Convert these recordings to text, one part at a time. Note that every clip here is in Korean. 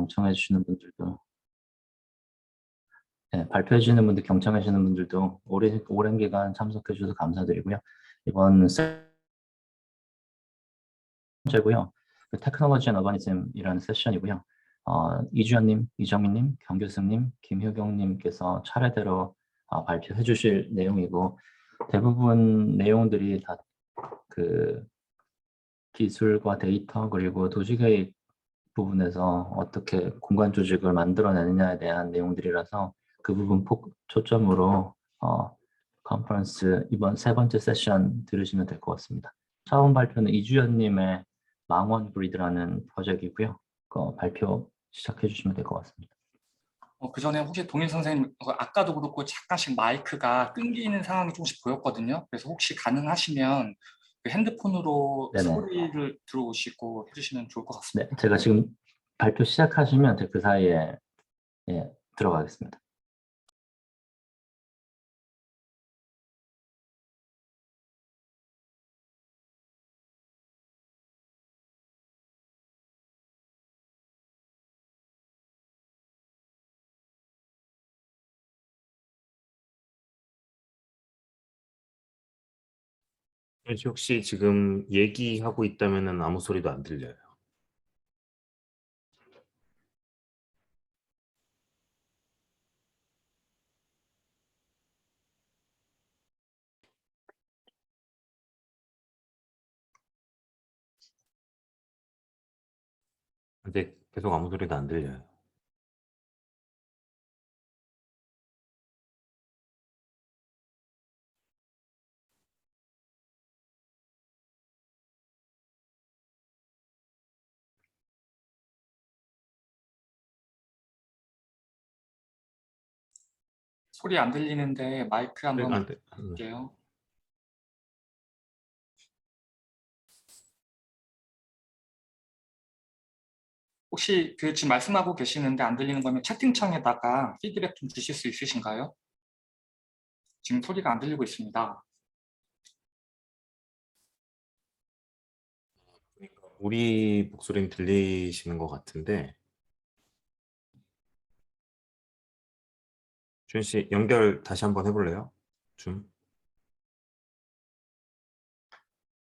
경청해 주시는 분들도, 네, 발표해 주시는 분들, 경청해 주시는 분들도 오랜 기간 참석해 주셔서 감사드리고요. 이번 세션제고요. 테크놀로지 앤 어바니즘이라는 세션이고요. 이주연님, 이정민님, 경교수님, 김효경님께서 차례대로 발표해 주실 내용이고, 대부분 내용들이 다 그 기술과 데이터 그리고 도시계획 부분에서 어떻게 공간 조직을 만들어내느냐에 대한 내용들이라서 그 부분 초점으로 컨퍼런스 이번 세 번째 세션 들으시면 될 것 같습니다. 처음 발표는 이주연님의 망원 그리드라는 프로젝트이고요. 발표 시작해 주시면 될 것 같습니다. 그 전에 혹시 동일 선생님, 아까도 그렇고 잠깐씩 마이크가 끊기는 상황이 조금씩 보였거든요. 그래서 혹시 가능하시면 그 핸드폰으로 네네. 소리를 들어오시고 해주시면 좋을 것 같습니다. 네, 제가 지금 발표 시작하시면 그 사이에 들어가겠습니다. 혹시 지금 얘기하고 있다면 아무 소리도 안 들려요. 근데 계속 아무 소리도 안 들려요. 소리 안 들리는데 마이크 한번 안 돼. 볼게요. 혹시 지금 말씀하고 계시는데 안 들리는 거면 채팅창에다가 피드백 좀 주실 수 있으신가요? 지금 소리가 안 들리고 있습니다. 우리 목소리는 들리시는 것 같은데, 주현 씨 연결 다시 한번 해볼래요? 좀.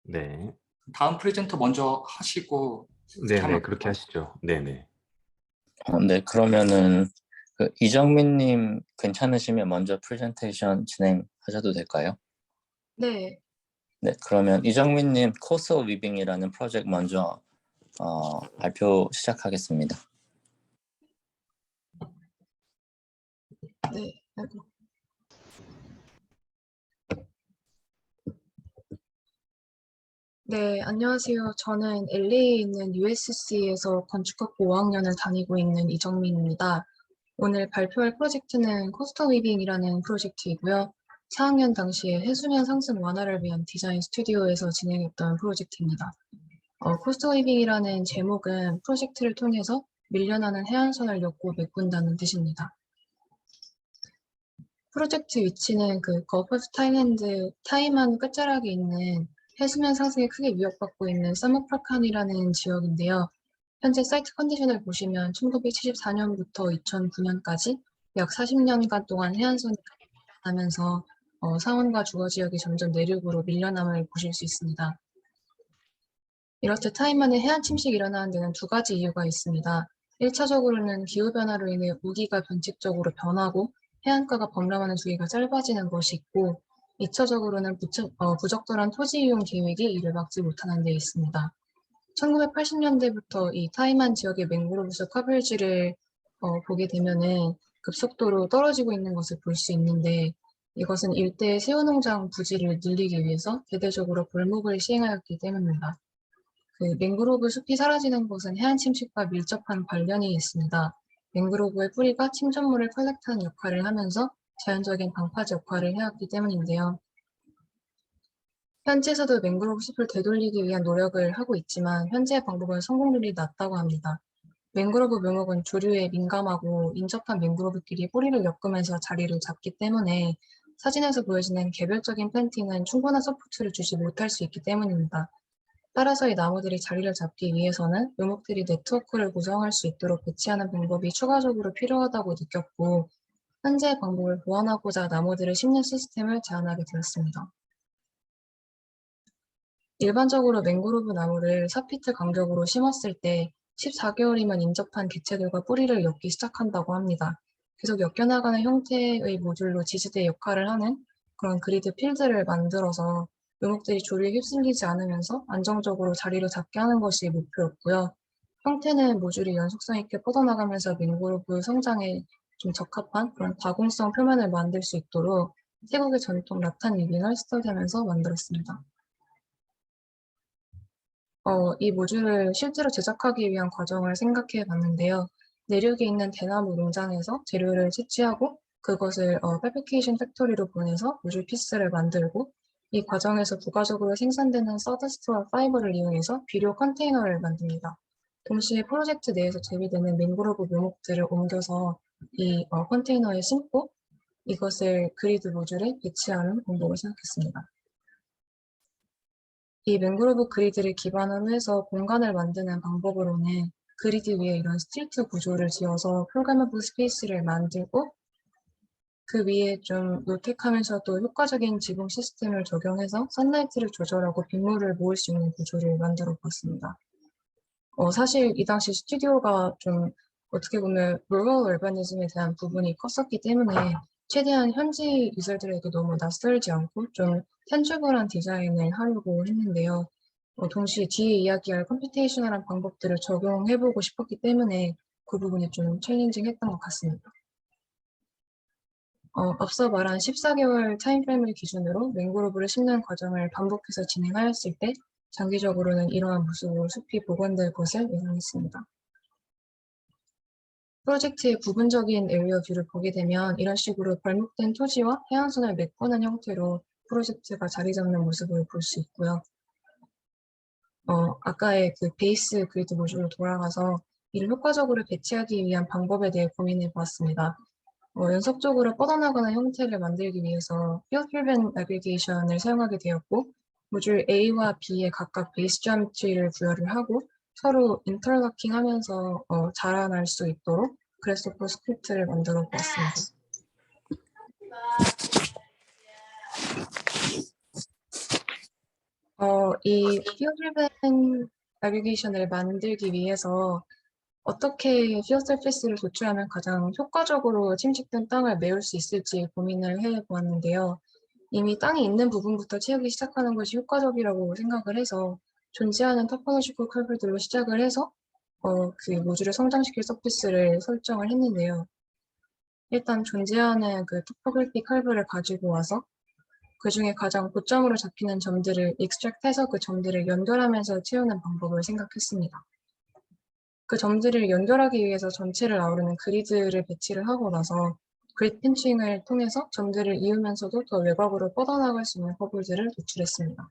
네. 다음 프레젠터 먼저 하시고 네네, 그렇게 하시죠. 네네. 네, 그러면은 이정민님 괜찮으시면 먼저 프레젠테이션 진행하셔도 될까요? 네. 네, 그러면 이정민님 코스 오브 위빙이라는 프로젝트 먼저 발표 시작하겠습니다. 네. 아이고. 네, 안녕하세요. 저는 LA에 있는 USC에서 건축학부 5학년을 다니고 있는 이정민입니다. 오늘 발표할 프로젝트는 코스터 위빙이라는 프로젝트이고요. 4학년 당시에 해수면 상승 완화를 위한 디자인 스튜디오에서 진행했던 프로젝트입니다. 코스터 위빙이라는 제목은 프로젝트를 통해서 밀려나는 해안선을 엮고 메꾼다는 뜻입니다. 프로젝트 위치는 거프 오브 타일랜드 타이만 끝자락에 있는 해수면 상승에 크게 위협받고 있는 사무프라칸이라는 지역인데요. 현재 사이트 컨디션을 보시면 1974년부터 2009년까지 약 40년간 동안 해안선이 하면서 상온과 주거 지역이 점점 내륙으로 밀려남을 보실 수 있습니다. 이렇듯 타이만의 해안 침식이 일어나는 데는 두 가지 이유가 있습니다. 1차적으로는 기후변화로 인해 우기가 변칙적으로 변하고 해안가가 범람하는 주기가 짧아지는 것이 있고 2차적으로는 부적절한 토지 이용 계획이 이를 막지 못하는 데 있습니다. 1980년대부터 이 타이만 지역의 맹그로브숲 커버지를 보게 되면은 급속도로 떨어지고 있는 것을 볼 수 있는데 이것은 일대의 새우농장 부지를 늘리기 위해서 대대적으로 벌목을 시행하였기 때문입니다. 맹그로브 숲이 사라지는 곳은 해안 침식과 밀접한 관련이 있습니다. 맹그로브의 뿌리가 침전물을 컬렉트하는 역할을 하면서 자연적인 방파제 역할을 해왔기 때문인데요. 현지에서도 맹그로브 숲을 되돌리기 위한 노력을 하고 있지만 현재의 방법은 성공률이 낮다고 합니다. 맹그로브 묘목은 조류에 민감하고 인접한 맹그로브끼리 뿌리를 엮으면서 자리를 잡기 때문에 사진에서 보여지는 개별적인 플랜팅은 충분한 서포트를 주지 못할 수 있기 때문입니다. 따라서 이 나무들이 자리를 잡기 위해서는 묘목들이 네트워크를 구성할 수 있도록 배치하는 방법이 추가적으로 필요하다고 느꼈고, 현재의 방법을 보완하고자 나무들을 심는 시스템을 제안하게 되었습니다. 일반적으로 맹그로브 나무를 4피트 간격으로 심었을 때 14개월이면 인접한 개체들과 뿌리를 엮기 시작한다고 합니다. 계속 엮여나가는 형태의 모듈로 지지대 역할을 하는 그런 그리드 필드를 만들어서 묘목들이 조류에 휩쓸리지 않으면서 안정적으로 자리를 잡게 하는 것이 목표였고요. 형태는 모듈이 연속성 있게 뻗어나가면서 맹그로브 성장에 좀 적합한 그런 다공성 표면을 만들 수 있도록 태국의 전통 라탄 위빙을 스터디하면서 만들었습니다. 이 모듈을 실제로 제작하기 위한 과정을 생각해 봤는데요. 내륙에 있는 대나무 농장에서 재료를 채취하고 그것을 패브리케이션 팩토리로 보내서 모듈 피스를 만들고 이 과정에서 부가적으로 생산되는 서더스트와 파이버를 이용해서 비료 컨테이너를 만듭니다. 동시에 프로젝트 내에서 재배되는 맹그로브 묘목들을 옮겨서 이 컨테이너에 심고 이것을 그리드 모듈에 배치하는 방법을 생각했습니다. 이 맹그로브 그리드를 기반으로 해서 공간을 만드는 방법으로는 그리드 위에 이런 스틸트 구조를 지어서 프로그래머블 스페이스를 만들고 그 위에 좀 노텍하면서도 효과적인 지붕 시스템을 적용해서 선라이트를 조절하고 빗물을 모을 수 있는 구조를 만들어 보았습니다. 사실 이 당시 스튜디오가 좀 어떻게 보면 루럴 얼바니즘에 대한 부분이 컸었기 때문에 최대한 현지 유저들에게 너무 낯설지 않고 좀 탄주블한 디자인을 하려고 했는데요. 동시에 뒤에 이야기할 컴퓨테이셔널한 방법들을 적용해보고 싶었기 때문에 그 부분이 좀 챌린징했던 것 같습니다. 앞서 말한 14개월 타임프레임을 기준으로 맹그로브를 심는 과정을 반복해서 진행하였을 때 장기적으로는 이러한 모습으로 숲이 복원될 것을 예상했습니다. 프로젝트의 부분적인 에리어 뷰를 보게 되면 이런 식으로 벌목된 토지와 해안선을 메꾸는 형태로 프로젝트가 자리 잡는 모습을 볼 수 있고요. 아까의 그 베이스 그리드 모듈로 돌아가서 이를 효과적으로 배치하기 위한 방법에 대해 고민해 보았습니다. 연속적으로 뻗어나가는 형태를 만들기 위해서 field driven aggregation을 사용하게 되었고, 모듈 A와 B에 각각 베이스 지오메트리를 부여를 하고 서로 인터로킹 하면서 자라날 수 있도록 그래스퍼 스크립트를 만들어 보았습니다. 이 field driven aggregation을 만들기 위해서 어떻게 field surface를 도출하면 가장 효과적으로 침식된 땅을 메울 수 있을지 고민을 해보았는데요. 이미 땅이 있는 부분부터 채우기 시작하는 것이 효과적이라고 생각을 해서 존재하는 토포로지컬 커브들로 시작을 해서 그 모듈을 성장시킬 서피스를 설정을 했는데요. 일단 존재하는 그 토포그래피 커브를 가지고 와서 그 중에 가장 고점으로 잡히는 점들을 익스트랙트해서 그 점들을 연결하면서 채우는 방법을 생각했습니다. 그 점들을 연결하기 위해서 전체를 아우르는 그리드를 배치를 하고 나서 그리드 핀칭을 통해서 점들을 이으면서도 더 외곽으로 뻗어나갈 수 있는 커브들을 도출했습니다.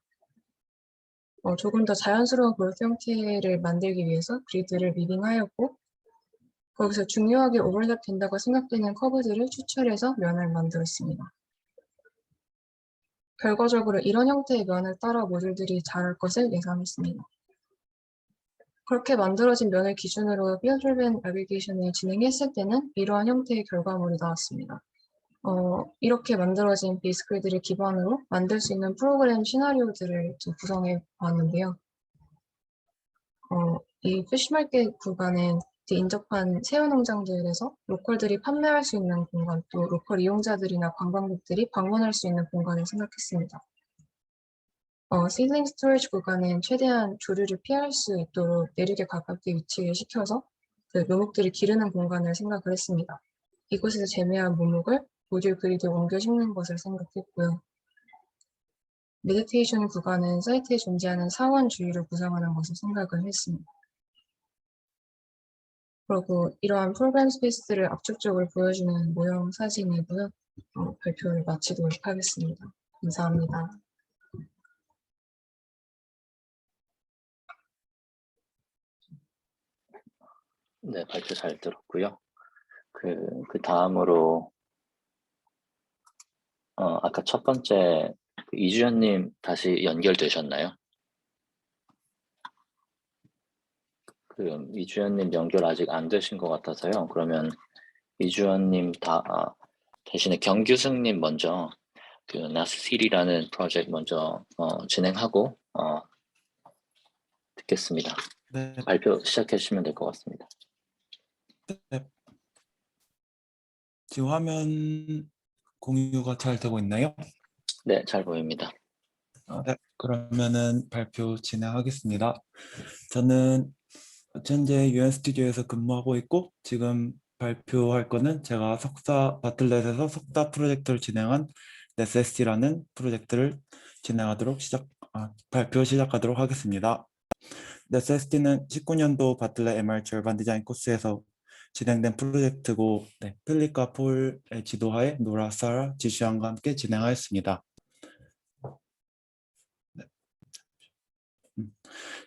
조금 더 자연스러운 그로스 형태를 만들기 위해서 그리드를 미빙하였고 거기서 중요하게 오버랩 된다고 생각되는 커브들을 추출해서 면을 만들었습니다. 결과적으로 이런 형태의 면을 따라 모듈들이 자랄 것을 예상했습니다. 그렇게 만들어진 면을 기준으로 field driven aggregation을 진행했을 때는 이러한 형태의 결과물이 나왔습니다. 이렇게 만들어진 베이스 그리드를 기반으로 만들 수 있는 프로그램 시나리오들을 구성해 보았는데요. 이 피쉬마켓 구간은 인접한 새우 농장들에서 로컬들이 판매할 수 있는 공간, 또 로컬 이용자들이나 관광객들이 방문할 수 있는 공간을 생각했습니다. 시드링 스토리지 구간은 최대한 조류를 피할 수 있도록 내륙에 가깝게 위치를 시켜서 그 묘목들을 기르는 공간을 생각을 했습니다. 이곳에서 재배한 묘목을 모듈 그리드에 옮겨 심는 것을 생각했고요. 메디테이션 구간은 사이트에 존재하는 사원 주위를 구성하는 것을 생각을 했습니다. 그리고 이러한 프로그램 스페이스를 압축적으로 보여주는 모형 사진이고요. 발표를 마치도록 하겠습니다. 감사합니다. 네, 발표 잘 들었고요. 그 다음으로 아까 첫 번째 이주연님 다시 연결되셨나요? 그 이주연님 연결 아직 안 되신 것 같아서요. 그러면 이주연님 대신에 경규승님 먼저 그 나스실이라는 프로젝트 먼저 진행하고 듣겠습니다. 네, 발표 시작해 주시면 될 것 같습니다. 네. 지금 화면 공유가 잘 되고 있나요? 네, 잘 보입니다. 네, 그러면은 발표 진행하겠습니다. 저는 현재 UN 스튜디오에서 근무하고 있고 지금 발표할 거는 제가 바틀넷에서 석사 프로젝트를 진행한 NESST라는 프로젝트를 발표 시작하도록 하겠습니다. NESST는 19년도 바틀넷 MR 절반 디자인 코스에서 진행된 프로젝트고 필립과 폴의 지도하에 노라, 사라, 지시안과 함께 진행하였습니다.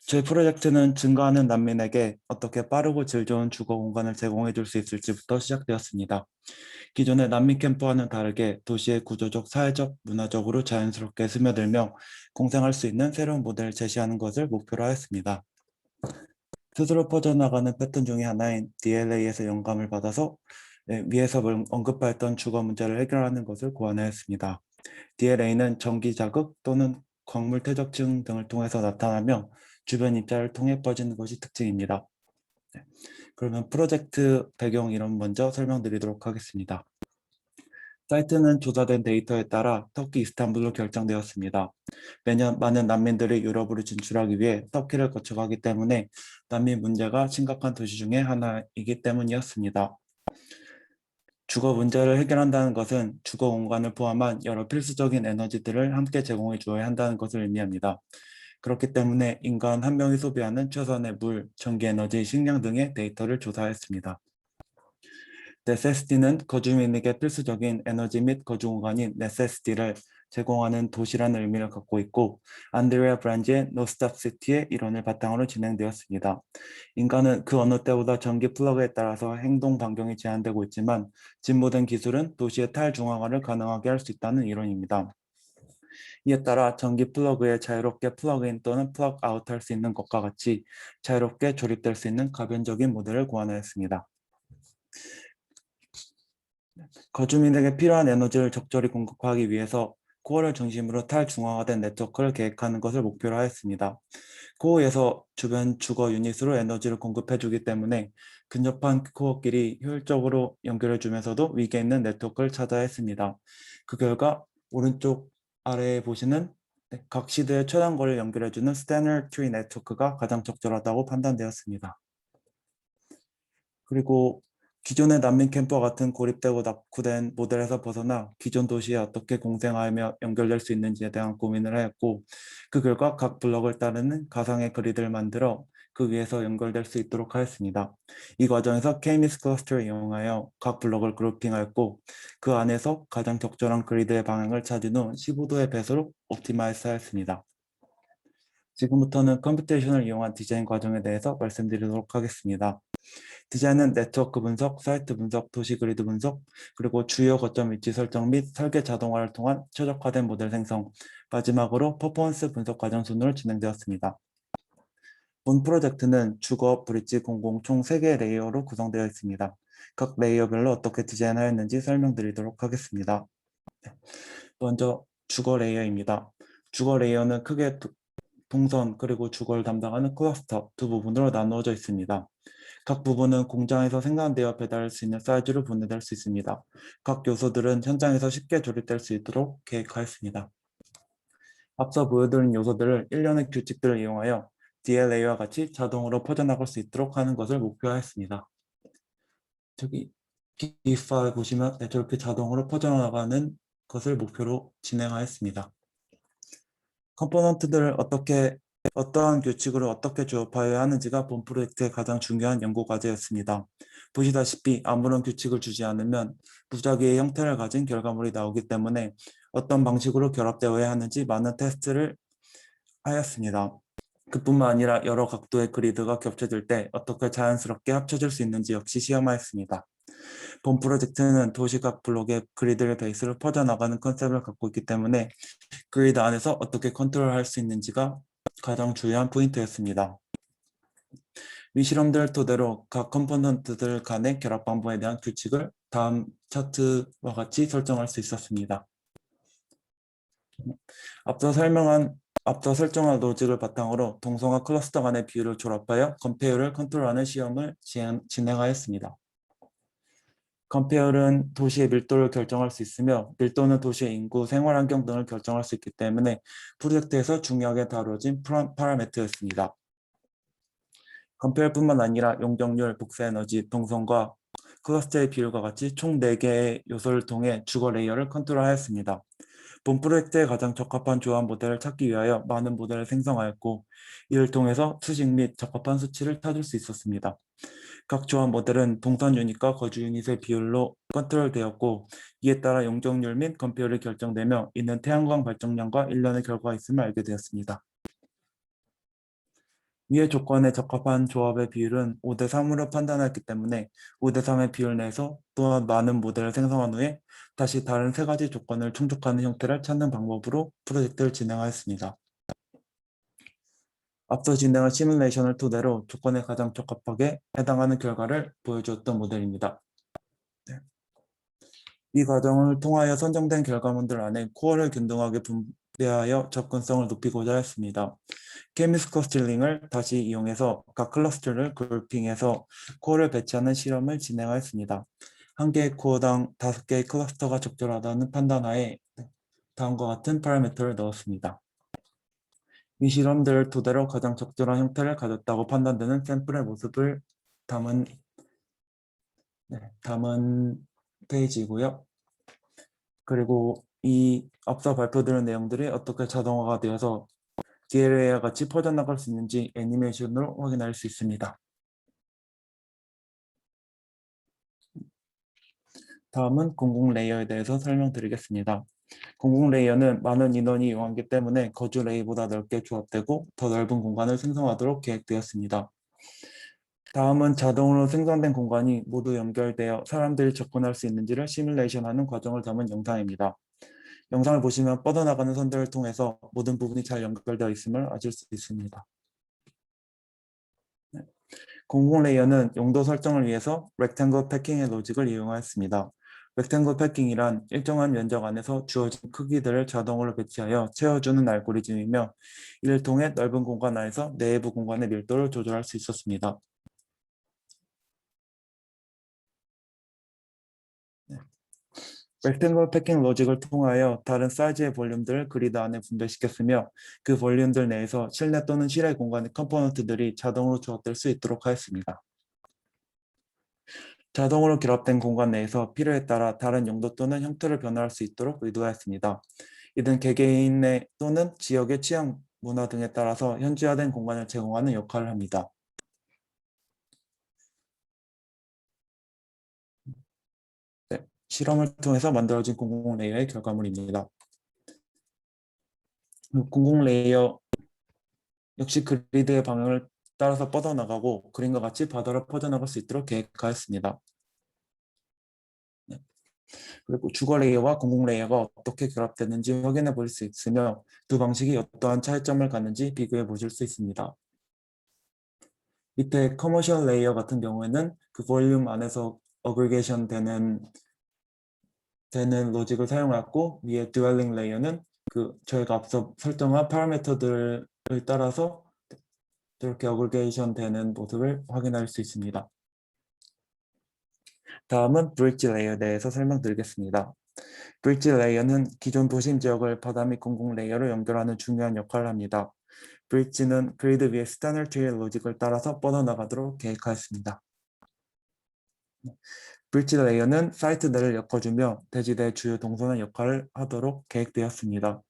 저희 프로젝트는 증가하는 난민에게 어떻게 빠르고 질 좋은 주거 공간을 제공해 줄 수 있을지부터 시작되었습니다. 기존의 난민 캠프와는 다르게 도시의 구조적, 사회적, 문화적으로 자연스럽게 스며들며 공생할 수 있는 새로운 모델을 제시하는 것을 목표로 하였습니다. 스스로 퍼져나가는 패턴 중의 하나인 DLA에서 영감을 받아서 위에서 언급했던 주거 문제를 해결하는 것을 고안하였습니다. DLA는 전기 자극 또는 광물 퇴적증 등을 통해서 나타나며 주변 입자를 통해 퍼지는 것이 특징입니다. 그러면 프로젝트 배경 이론 먼저 설명드리도록 하겠습니다. 사이트는 조사된 데이터에 따라 터키 이스탄불로 결정되었습니다. 매년 많은 난민들이 유럽으로 진출하기 위해 터키를 거쳐가기 때문에 난민 문제가 심각한 도시 중에 하나이기 때문이었습니다. 주거 문제를 해결한다는 것은 주거 공간을 포함한 여러 필수적인 에너지들을 함께 제공해 주어야 한다는 것을 의미합니다. 그렇기 때문에 인간 한 명이 소비하는 최선의 물, 전기 에너지, 식량 등의 데이터를 조사했습니다. 네세시티는 거주민에게 필수적인 에너지 및 거주 공간인 네세시티를 제공하는 도시라는 의미를 갖고 있고 안드레아 브란지의 No Stop City의 이론을 바탕으로 진행되었습니다. 인간은 그 어느 때보다 전기 플러그에 따라서 행동 반경이 제한되고 있지만 진보된 기술은 도시의 탈중앙화를 가능하게 할 수 있다는 이론입니다. 이에 따라 전기 플러그에 자유롭게 플러그인 또는 플러그 아웃 할 수 있는 것과 같이 자유롭게 조립될 수 있는 가변적인 모델을 고안하였습니다. 거주민에게 필요한 에너지를 적절히 공급하기 위해서 코어를 중심으로 탈중앙화된 네트워크를 계획하는 것을 목표로 하였습니다. 코어에서 주변 주거 유닛으로 에너지를 공급해주기 때문에 근접한 코어끼리 효율적으로 연결해주면서도 위계 있는 네트워크를 찾아야 했습니다. 그 결과 오른쪽 아래에 보시는 각 시드의 최단거리를 연결해주는 스탠더드 트리 네트워크가 가장 적절하다고 판단되었습니다. 그리고 기존의 난민 캠프와 같은 고립되고 낙후된 모델에서 벗어나 기존 도시에 어떻게 공생하며 연결될 수 있는지에 대한 고민을 하였고 그 결과 각 블럭을 따르는 가상의 그리드를 만들어 그 위에서 연결될 수 있도록 하였습니다. 이 과정에서 K-means 클러스터를 이용하여 각 블럭을 그룹핑하였고 그 안에서 가장 적절한 그리드의 방향을 찾은 후 15도의 배수로 옵티마이즈 하였습니다. 지금부터는 컴퓨테이션을 이용한 디자인 과정에 대해서 말씀드리도록 하겠습니다. 디자인은 네트워크 분석, 사이트 분석, 도시 그리드 분석, 그리고 주요 거점 위치 설정 및 설계 자동화를 통한 최적화된 모델 생성, 마지막으로 퍼포먼스 분석 과정 순으로 진행되었습니다. 본 프로젝트는 주거, 브릿지, 공공 총 3개의 레이어로 구성되어 있습니다. 각 레이어별로 어떻게 디자인하였는지 설명드리도록 하겠습니다. 먼저 주거 레이어입니다. 주거 레이어는 크게 동선 그리고 주거를 담당하는 클러스터 두 부분으로 나누어져 있습니다. 각 부분은 공장에서 생산되어 배달할 수 있는 사이즈로 분해될 수 있습니다. 각 요소들은 현장에서 쉽게 조립될 수 있도록 계획하였습니다. 앞서 보여드린 요소들을 일련의 규칙들을 이용하여 DLA와 같이 자동으로 퍼져나갈 수 있도록 하는 것을 목표하였습니다. 저기 GIF 보시면 저렇게 자동으로 퍼져나가는 것을 목표로 진행하였습니다. 컴포넌트들을 어떠한 규칙으로 어떻게 조합하여야 하는지가 본 프로젝트의 가장 중요한 연구 과제였습니다. 보시다시피 아무런 규칙을 주지 않으면 무작위의 형태를 가진 결과물이 나오기 때문에 어떤 방식으로 결합되어야 하는지 많은 테스트를 하였습니다. 그뿐만 아니라 여러 각도의 그리드가 겹쳐질 때 어떻게 자연스럽게 합쳐질 수 있는지 역시 시험하였습니다. 본 프로젝트는 도시각 블록의 그리드를 베이스로 퍼져나가는 컨셉을 갖고 있기 때문에 그리드 안에서 어떻게 컨트롤할 수 있는지가 가장 중요한 포인트였습니다. 위 실험들을 토대로 각 컴포넌트들 간의 결합 방법에 대한 규칙을 다음 차트와 같이 설정할 수 있었습니다. 앞서 설정한 로직을 바탕으로 동성화 클러스터 간의 비율을 조합하여 컴페어를 컨트롤하는 시험을 진행하였습니다. 컴페어는 도시의 밀도를 결정할 수 있으며 밀도는 도시의 인구, 생활환경 등을 결정할 수 있기 때문에 프로젝트에서 중요하게 다뤄진 파라미터였습니다. 컴페어뿐만 아니라 용적률, 복사에너지, 동선과 클러스터의 비율과 같이 총 4개의 요소를 통해 주거 레이어를 컨트롤하였습니다. 본 프로젝트에 가장 적합한 조합 모델을 찾기 위하여 많은 모델을 생성하였고 이를 통해서 수직 및 적합한 수치를 찾을 수 있었습니다. 각 조합 모델은 동선 유닛과 거주 유닛의 비율로 컨트롤되었고 이에 따라 용적률 및 건폐율이 결정되며 이는 태양광 발전량과 일련의 결과가 있음을 알게 되었습니다. 위의 조건에 적합한 조합의 비율은 5대3으로 판단하였기 때문에 5대3의 비율 내에서 또한 많은 모델을 생성한 후에 다시 다른 3가지 조건을 충족하는 형태를 찾는 방법으로 프로젝트를 진행하였습니다. 앞서 진행한 시뮬레이션을 토대로 조건에 가장 적합하게 해당하는 결과를 보여주었던 모델입니다. 이 과정을 통하여 선정된 결과물들 안에 코어를 균등하게 분배하여 접근성을 높이고자 했습니다. 케미스 커스틀링을 다시 이용해서 각 클러스터를 그룹핑해서 코어를 배치하는 실험을 진행하였습니다. 한 개의 코어당 5개의 클러스터가 적절하다는 판단하에 다음과 같은 파라미터를 넣었습니다. 이 실험들을 토대로 가장 적절한 형태를 가졌다고 판단되는 샘플의 모습을 담은 페이지이고요. 그리고 이 앞서 발표드린 내용들이 어떻게 자동화가 되어서 DLA와 같이 퍼져나갈 수 있는지 애니메이션으로 확인할 수 있습니다. 다음은 공공 레이어에 대해서 설명드리겠습니다. 공공 레이어는 많은 인원이 이용하기 때문에 거주 레이보다 넓게 조합되고 더 넓은 공간을 생성하도록 계획되었습니다. 다음은 자동으로 생성된 공간이 모두 연결되어 사람들이 접근할 수 있는지를 시뮬레이션하는 과정을 담은 영상입니다. 영상을 보시면 뻗어나가는 선들을 통해서 모든 부분이 잘 연결되어 있음을 아실 수 있습니다. 공공 레이어는 용도 설정을 위해서 렉탱글 패킹의 로직을 이용하였습니다. 렉탱글 패킹이란 일정한 면적 안에서 주어진 크기들을 자동으로 배치하여 채워주는 알고리즘이며 이를 통해 넓은 공간 안에서 내부 공간의 밀도를 조절할 수 있었습니다. 렉탱글 패킹 로직을 통하여 다른 사이즈의 볼륨들을 그리드 안에 분배시켰으며 그 볼륨들 내에서 실내 또는 실외 공간의 컴포넌트들이 자동으로 조합될 수 있도록 하였습니다. 자동으로 결합된 공간 내에서 필요에 따라 다른 용도 또는 형태를 변화할 수 있도록 의도하였습니다. 이는 개개인의 또는 지역의 취향, 문화 등에 따라서 현지화된 공간을 제공하는 역할을 합니다. 실험을 통해서 만들어진 공공 레이어의 결과물입니다. 공공 레이어 역시 그리드의 방향을 따라서 뻗어나가고 그림과 같이 바다로 퍼져나갈 수 있도록 계획하였습니다. 그리고 주거 레이어와 공공 레이어가 어떻게 결합되는지 확인해 볼 수 있으며 두 방식이 어떠한 차이점을 갖는지 비교해 보실 수 있습니다. 밑에 커머셜 레이어 같은 경우에는 그 볼륨 안에서 어그리게이션 되는 로직을 사용했고 위에 드웰링 레이어는 저희가 앞서 설정한 파라미터들을 따라서 이렇게 어그리게이션 되는 모습을 확인할 수 있습니다. 다음은 브릿지 레이어에 대해서 설명드리겠습니다. 브릿지 레이어는 기존 도심 지역을 바다 및 공공 레이어로 연결하는 중요한 역할을 합니다. 브릿지는 그리드 위에 스탠더드 트리 로직을 따라서 뻗어나가도록 계획하였습니다. 브릿지 레이어는 사이트 내를 엮어주며 대지대 주요 동선의 역할을 하도록 계획되었습니다.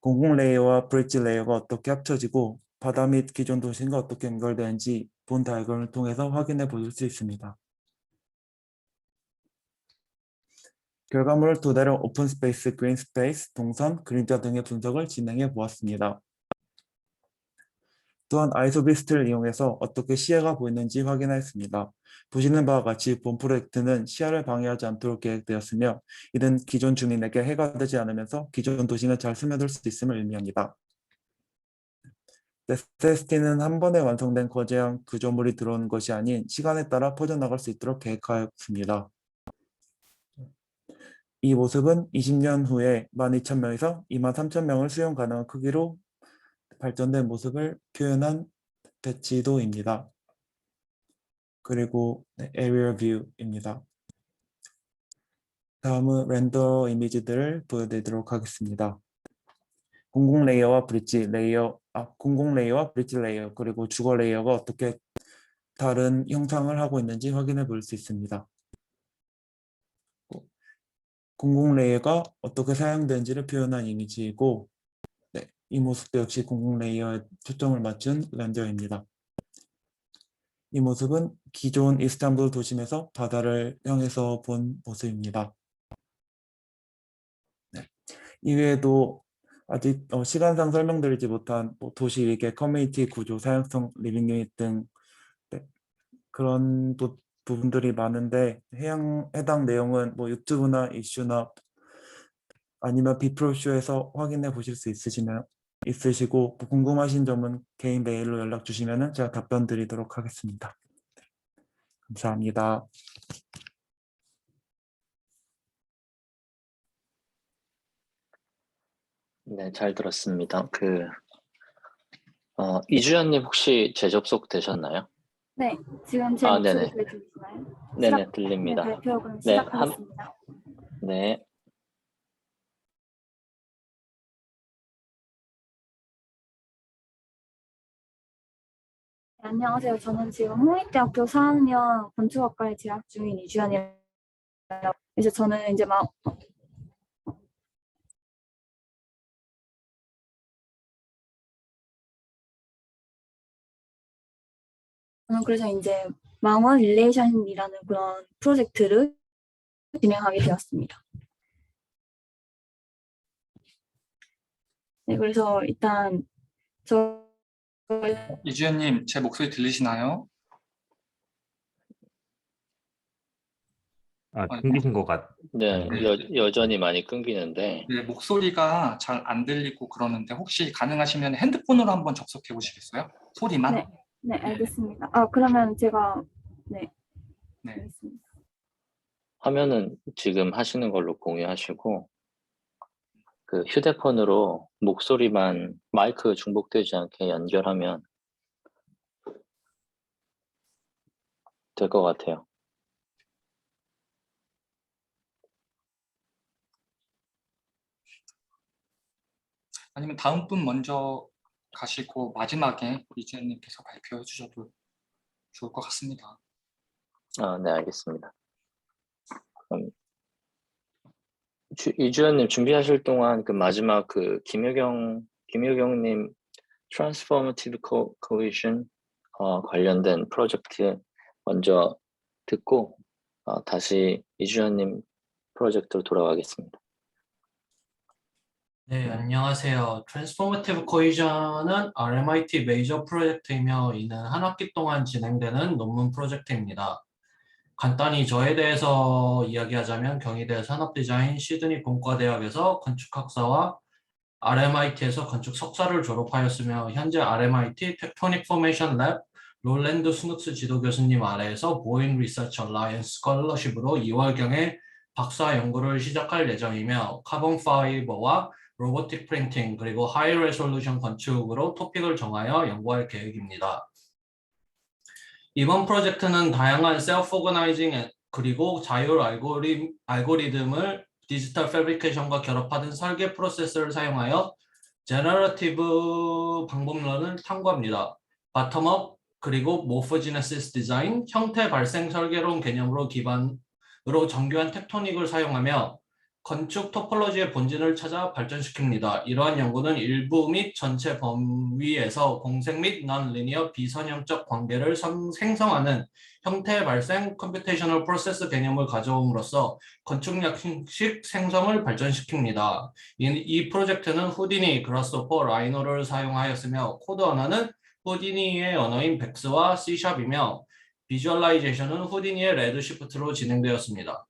공공 레이어와 브릿지 레이어가 어떻게 합쳐지고 바다 및 기존 도심과 어떻게 연결되는지 본 다이어그램을 통해서 확인해 보실 수 있습니다. 결과물을 토대로 오픈 스페이스, 그린 스페이스, 동선, 그림자 등의 분석을 진행해 보았습니다. 또한 아이소비스트를 이용해서 어떻게 시야가 보이는지 확인하였습니다. 보시는 바와 같이 본 프로젝트는 시야를 방해하지 않도록 계획되었으며 이는 기존 주민에게 해가 되지 않으면서 기존 도심에 잘 스며들 수 있음을 의미합니다. 네세시티는 한 번에 완성된 거대한 구조물이 들어오는 것이 아닌 시간에 따라 퍼져나갈 수 있도록 계획하였습니다. 이 모습은 20년 후에 12,000명에서 23,000명을 수용 가능한 크기로 발전된 모습을 표현한 배치도입니다. 그리고 Aerial View입니다. 다음은 렌더 이미지들을 보여드리도록 하겠습니다. 공공 레이어와 브릿지 레이어, 공공 레이어와 브릿지 레이어, 그리고 주거 레이어가 어떻게 다른 형상을 하고 있는지 확인해 볼 수 있습니다. 공공 레이어가 어떻게 사용되는지를 표현한 이미지이고, 이 모습도 역시 공공 레이어에 초점을 맞춘 렌더입니다. 이 모습은 기존 이스탄불 도심에서 바다를 향해서 본 모습입니다. 이외에도 아직 시간상 설명드리지 못한 도시 위계 커뮤니티 구조, 사용성, 리빙 유닛 등 그런 부분들이 많은데 해당 내용은 유튜브나 이슈나 아니면 비프로쇼에서 확인해 보실 수 있으시고 궁금하신 점은 개인 메일로 연락 주시면 제가 답변 드리도록 하겠습니다. 감사합니다. 네, 잘 들었습니다. 이주연님 혹시 재접속 되셨나요? 네, 지금 제 네네. 목소리 잘 들리시나요? 네네, 네, 들립니다. 발표 그럼 네, 시작하겠습니다. 네. 네, 안녕하세요. 저는 지금 홍익대학교 4학년 건축학과에 재학 중인 이주연이라고. 이제 저는 이제 저는 그래서 이제 망원 릴레이션이라는 그런 프로젝트를 진행하게 되었습니다. 네, 그래서 일단 이주연님, 제 목소리 들리시나요? 끊기신 것 네, 같아요. 여전히 많이 끊기는데. 네, 목소리가 잘 안 들리고 그러는데 혹시 가능하시면 핸드폰으로 한번 접속해 보시겠어요? 소리만? 네. 네, 알겠습니다. 그러면 제가 네. 네. 알겠습니다. 화면은 지금 하시는 걸로 공유하시고 그 휴대폰으로 목소리만 마이크 중복되지 않게 연결하면 될 것 같아요. 아니면 다음 분 먼저 가시고 마지막에 이주연님께서 발표해 주셔도 좋을 것 같습니다. 네, 알겠습니다. 그럼 이주연님 준비하실 동안 그 마지막 김효경님 Transformative Cohesion 관련된 프로젝트 먼저 듣고 다시 이주연님 프로젝트로 돌아가겠습니다. 네, 안녕하세요. Transformative Cohesion은 RMIT 메이저 프로젝트이며 이는 한 학기 동안 진행되는 논문 프로젝트입니다. 간단히 저에 대해서 이야기하자면 경희대 산업디자인 시드니 본과대학에서 건축학사와 RMIT에서 건축 석사를 졸업하였으며 현재 RMIT Tectonic Formation Lab 롤랜드 스눅스 지도 교수님 아래에서 보잉 리서치 얼라이언스 스컬러십으로 2월경에 박사 연구를 시작할 예정이며 카본 파이버와 로보틱 프린팅 그리고 하이 레솔루션 건축으로 토픽을 정하여 연구할 계획입니다. 이번 프로젝트는 다양한 셀프 오거나이징 그리고 자율 알고리즘을 디지털 패브리케이션과 결합하는 설계 프로세스를 사용하여 제너러티브 방법론을 탐구합니다. 바텀업 그리고 모포지네시스 디자인, 형태 발생 설계론 개념으로 기반으로 정교한 텍토닉을 사용하며 건축 토폴로지의 본질을 찾아 발전시킵니다. 이러한 연구는 일부 및 전체 범위에서 공생 및 non-linear 비선형적 관계를 생성하는 형태 발생 컴퓨테이셔널 프로세스 개념을 가져옴으로써 건축 양식 생성을 발전시킵니다. 이 프로젝트는 후디니, 그라스호퍼, 라이노를 사용하였으며 코드 언어는 후디니의 언어인 백스와 C샵이며 비주얼라이제이션은 후디니의 레드시프트로 진행되었습니다.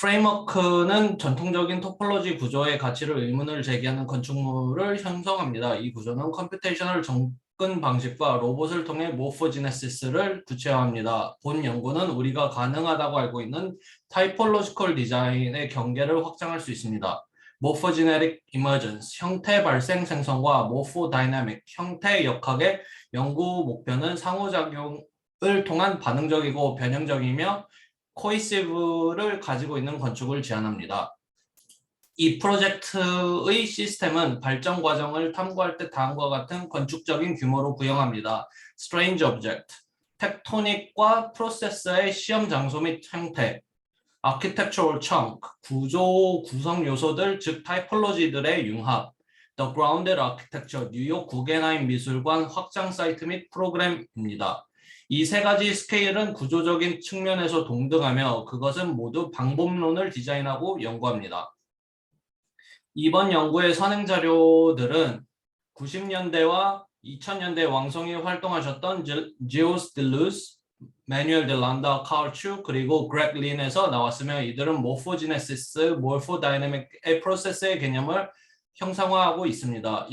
프레임워크는 전통적인 토폴로지 구조의 가치를 의문을 제기하는 건축물을 형성합니다. 이 구조는 컴퓨테이셔널 접근 방식과 로봇을 통해 모포지네시스를 구체화합니다. 본 연구는 우리가 가능하다고 알고 있는 타이폴로지컬 디자인의 경계를 확장할 수 있습니다. 모포지네릭 이머전스, 형태 발생 생성과 모포다이내믹, 형태 역학의 연구 목표는 상호작용을 통한 반응적이고 변형적이며 코이시브를 가지고 있는 건축을 제안합니다. 이 프로젝트의 시스템은 발전 과정을 탐구할 때 다음과 같은 건축적인 규모로 구형합니다. Strange Object, 텍토닉과 프로세서의 시험 장소 및 형태, Architectural Chunk, 구조 구성 요소들 즉 타이폴로지들의 융합, The Grounded Architecture, 뉴욕 구겐하임 미술관 확장 사이트 및 프로그램입니다. 이 세 가지 스케일은 구조적인 측면에서 동등하며 그것은 모두 방법론을 디자인하고 연구합니다. 이번 연구의 선행 자료들은 90년대와 2000년대 왕성히 활동하셨던 지오스 딜루스, 매뉴엘 데 란다 카우추 그리고 그렉 린에서 나왔으며 이들은 모포지네시스, 모포다이내믹의 프로세스의 개념을 형상화하고 있습니다.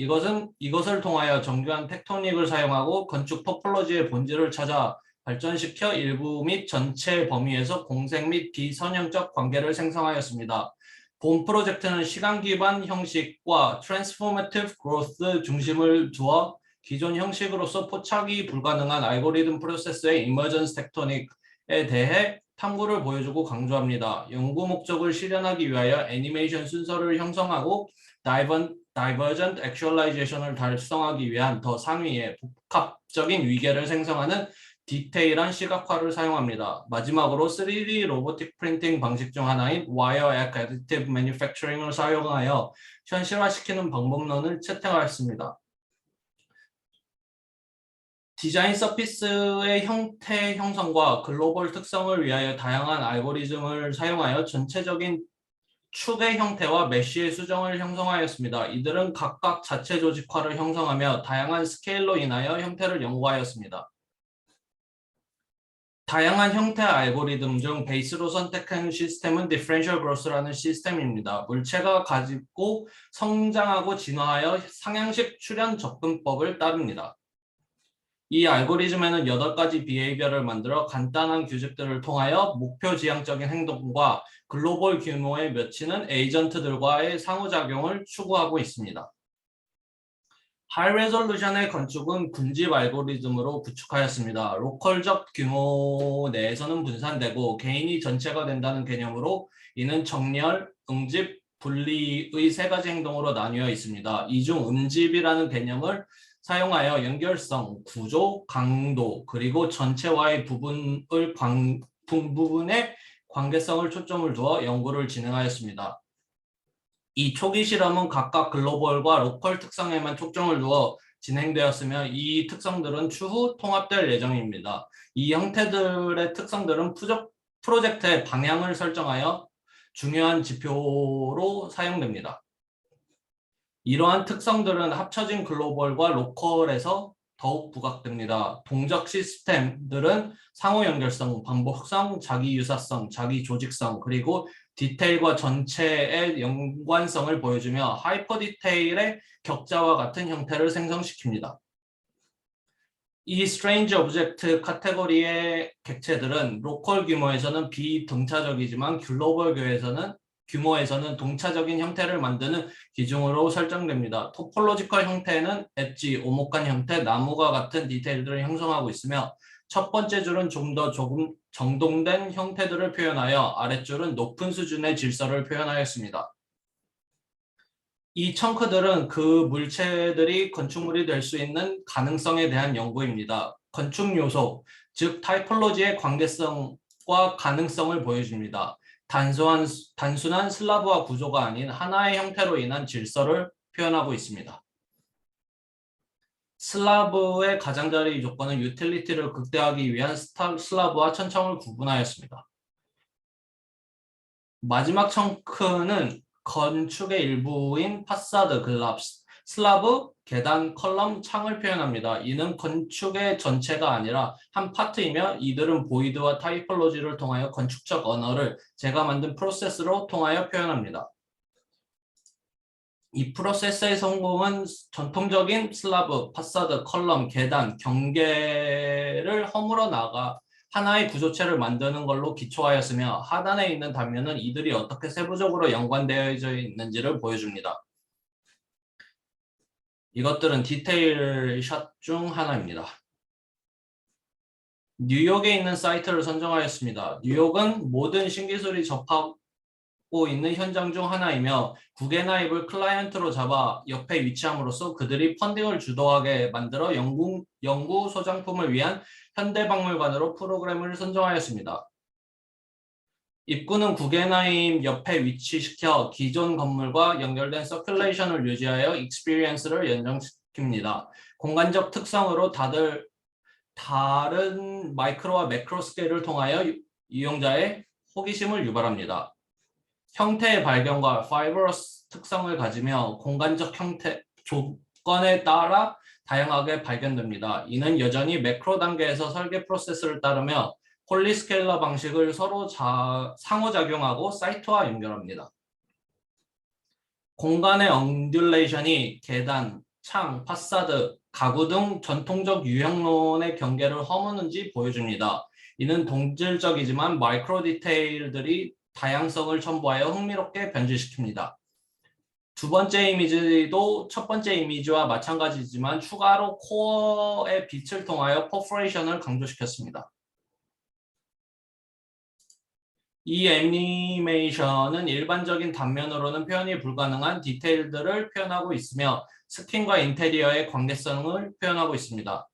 이것을 통하여 정교한 텍토닉을 사용하고 건축 토폴로지의 본질을 찾아 발전시켜 일부 및 전체 범위에서 공생 및 비선형적 관계를 생성하였습니다. 본 프로젝트는 시간 기반 형식과 트랜스포머티브 그로스 중심을 두어 기존 형식으로서 포착이 불가능한 알고리즘 프로세스의 이머전스 텍토닉에 대해 탐구를 보여주고 강조합니다. 연구 목적을 실현하기 위하여 애니메이션 순서를 형성하고 다이버전트 액츄얼라이제이션을 달성하기 위한 더 상위의 복합적인 위계를 생성하는 디테일한 시각화를 사용합니다. 마지막으로 3D 로보틱 프린팅 방식 중 하나인 와이어 액 애디티브 매뉴팩처링을 사용하여 현실화시키는 방법론을 채택하였습니다. 디자인 서피스의 형태 형성과 글로벌 특성을 위하여 다양한 알고리즘을 사용하여 전체적인 축의 형태와 메쉬의 수정을 형성하였습니다. 이들은 각각 자체 조직화를 형성하며 다양한 스케일로 인하여 형태를 연구하였습니다. 다양한 형태 알고리즘 중 베이스로 선택한 시스템은 디퍼런셜 그로스라는 시스템입니다. 물체가 가지고 성장하고 진화하여 상향식 출현 접근법을 따릅니다. 이 알고리즘에는 8가지 비헤이비어를 만들어 간단한 규칙들을 통하여 목표 지향적인 행동과 글로벌 규모에 맺히는 에이전트들과의 상호작용을 추구하고 있습니다. 하이 레졸루션의 건축은 군집 알고리즘으로 구축하였습니다. 로컬적 규모 내에서는 분산되고 개인이 전체가 된다는 개념으로 이는 정렬, 응집, 분리의 3가지 행동으로 나뉘어 있습니다. 이 중 음집이라는 개념을 사용하여 연결성, 구조, 강도, 그리고 전체와의 부분의 관계성을 초점을 두어 연구를 진행하였습니다. 이 초기 실험은 각각 글로벌과 로컬 특성에만 초점을 두어 진행되었으며 이 특성들은 추후 통합될 예정입니다. 이 형태들의 특성들은 프로젝트의 방향을 설정하여 중요한 지표로 사용됩니다. 이러한 특성들은 합쳐진 글로벌과 로컬에서 더욱 부각됩니다. 동적 시스템들은 상호 연결성, 반복성, 자기 유사성, 자기 조직성, 그리고 디테일과 전체의 연관성을 보여주며 하이퍼 디테일의 격자와 같은 형태를 생성시킵니다. 이 스트레인지 오브젝트 카테고리의 객체들은 로컬 규모에서는 비등차적이지만 글로벌 규모에서는 동차적인 형태를 만드는 기준으로 설정됩니다. 토폴로지컬 형태는 엣지, 오목한 형태, 나무와 같은 디테일들을 형성하고 있으며 첫 번째 줄은 조금 정돈된 형태들을 표현하여 아랫줄은 높은 수준의 질서를 표현하였습니다. 이 청크들은 그 물체들이 건축물이 될 수 있는 가능성에 대한 연구입니다. 건축 요소, 즉 타이폴로지의 관계성과 가능성을 보여줍니다. 단순한 슬라브화 구조가 아닌 하나의 형태로 인한 질서를 표현하고 있습니다. 슬라브의 가장자리 조건은 유틸리티를 극대화하기 위한 슬라브와 천청을 구분하였습니다. 마지막 청크는 건축의 일부인 파사드 글랍스, 슬라브 계단, 컬럼, 창을 표현합니다. 이는 건축의 전체가 아니라 한 파트이며 이들은 보이드와 타이폴로지를 통하여 건축적 언어를 제가 만든 프로세스로 통하여 표현합니다. 이 프로세스의 성공은 전통적인 슬라브, 파사드, 컬럼, 계단, 경계를 허물어 나가 하나의 구조체를 만드는 걸로 기초하였으며 하단에 있는 단면은 이들이 어떻게 세부적으로 연관되어 있는지를 보여줍니다. 이것들은 디테일 샷 중 하나입니다. 뉴욕에 있는 사이트를 선정하였습니다. 뉴욕은 모든 신기술이 접하고 있는 현장 중 하나이며 구겐하임을 클라이언트로 잡아 옆에 위치함으로써 그들이 펀딩을 주도하게 만들어 연구 소장품을 위한 현대박물관으로 프로그램을 선정하였습니다. 입구는 구겐하임 옆에 위치시켜 기존 건물과 연결된 서큘레이션을 유지하여 익스피리언스를 연장시킵니다. 공간적 특성으로 다른 마이크로와 매크로 스케일을 통하여 이용자의 호기심을 유발합니다. 형태의 발견과 파이버러스 특성을 가지며 공간적 형태, 조건에 따라 다양하게 발견됩니다. 이는 여전히 매크로 단계에서 설계 프로세스를 따르며 폴리스케일러 방식을 서로 상호작용하고 사이트와 연결합니다. 공간의 엉듈레이션이 계단, 창, 파사드, 가구 등 전통적 유형론의 경계를 허무는지 보여줍니다. 이는 동질적이지만 마이크로 디테일들이 다양성을 첨부하여 흥미롭게 변질시킵니다. 두 번째 이미지도 첫 번째 이미지와 마찬가지지만 추가로 코어의 빛을 통하여 퍼포레이션을 강조시켰습니다. 이 애니메이션은 일반적인 단면으로는 표현이 불가능한 디테일들을 표현하고 있으며 스킨과 인테리어의 관계성을 표현하고 있습니다.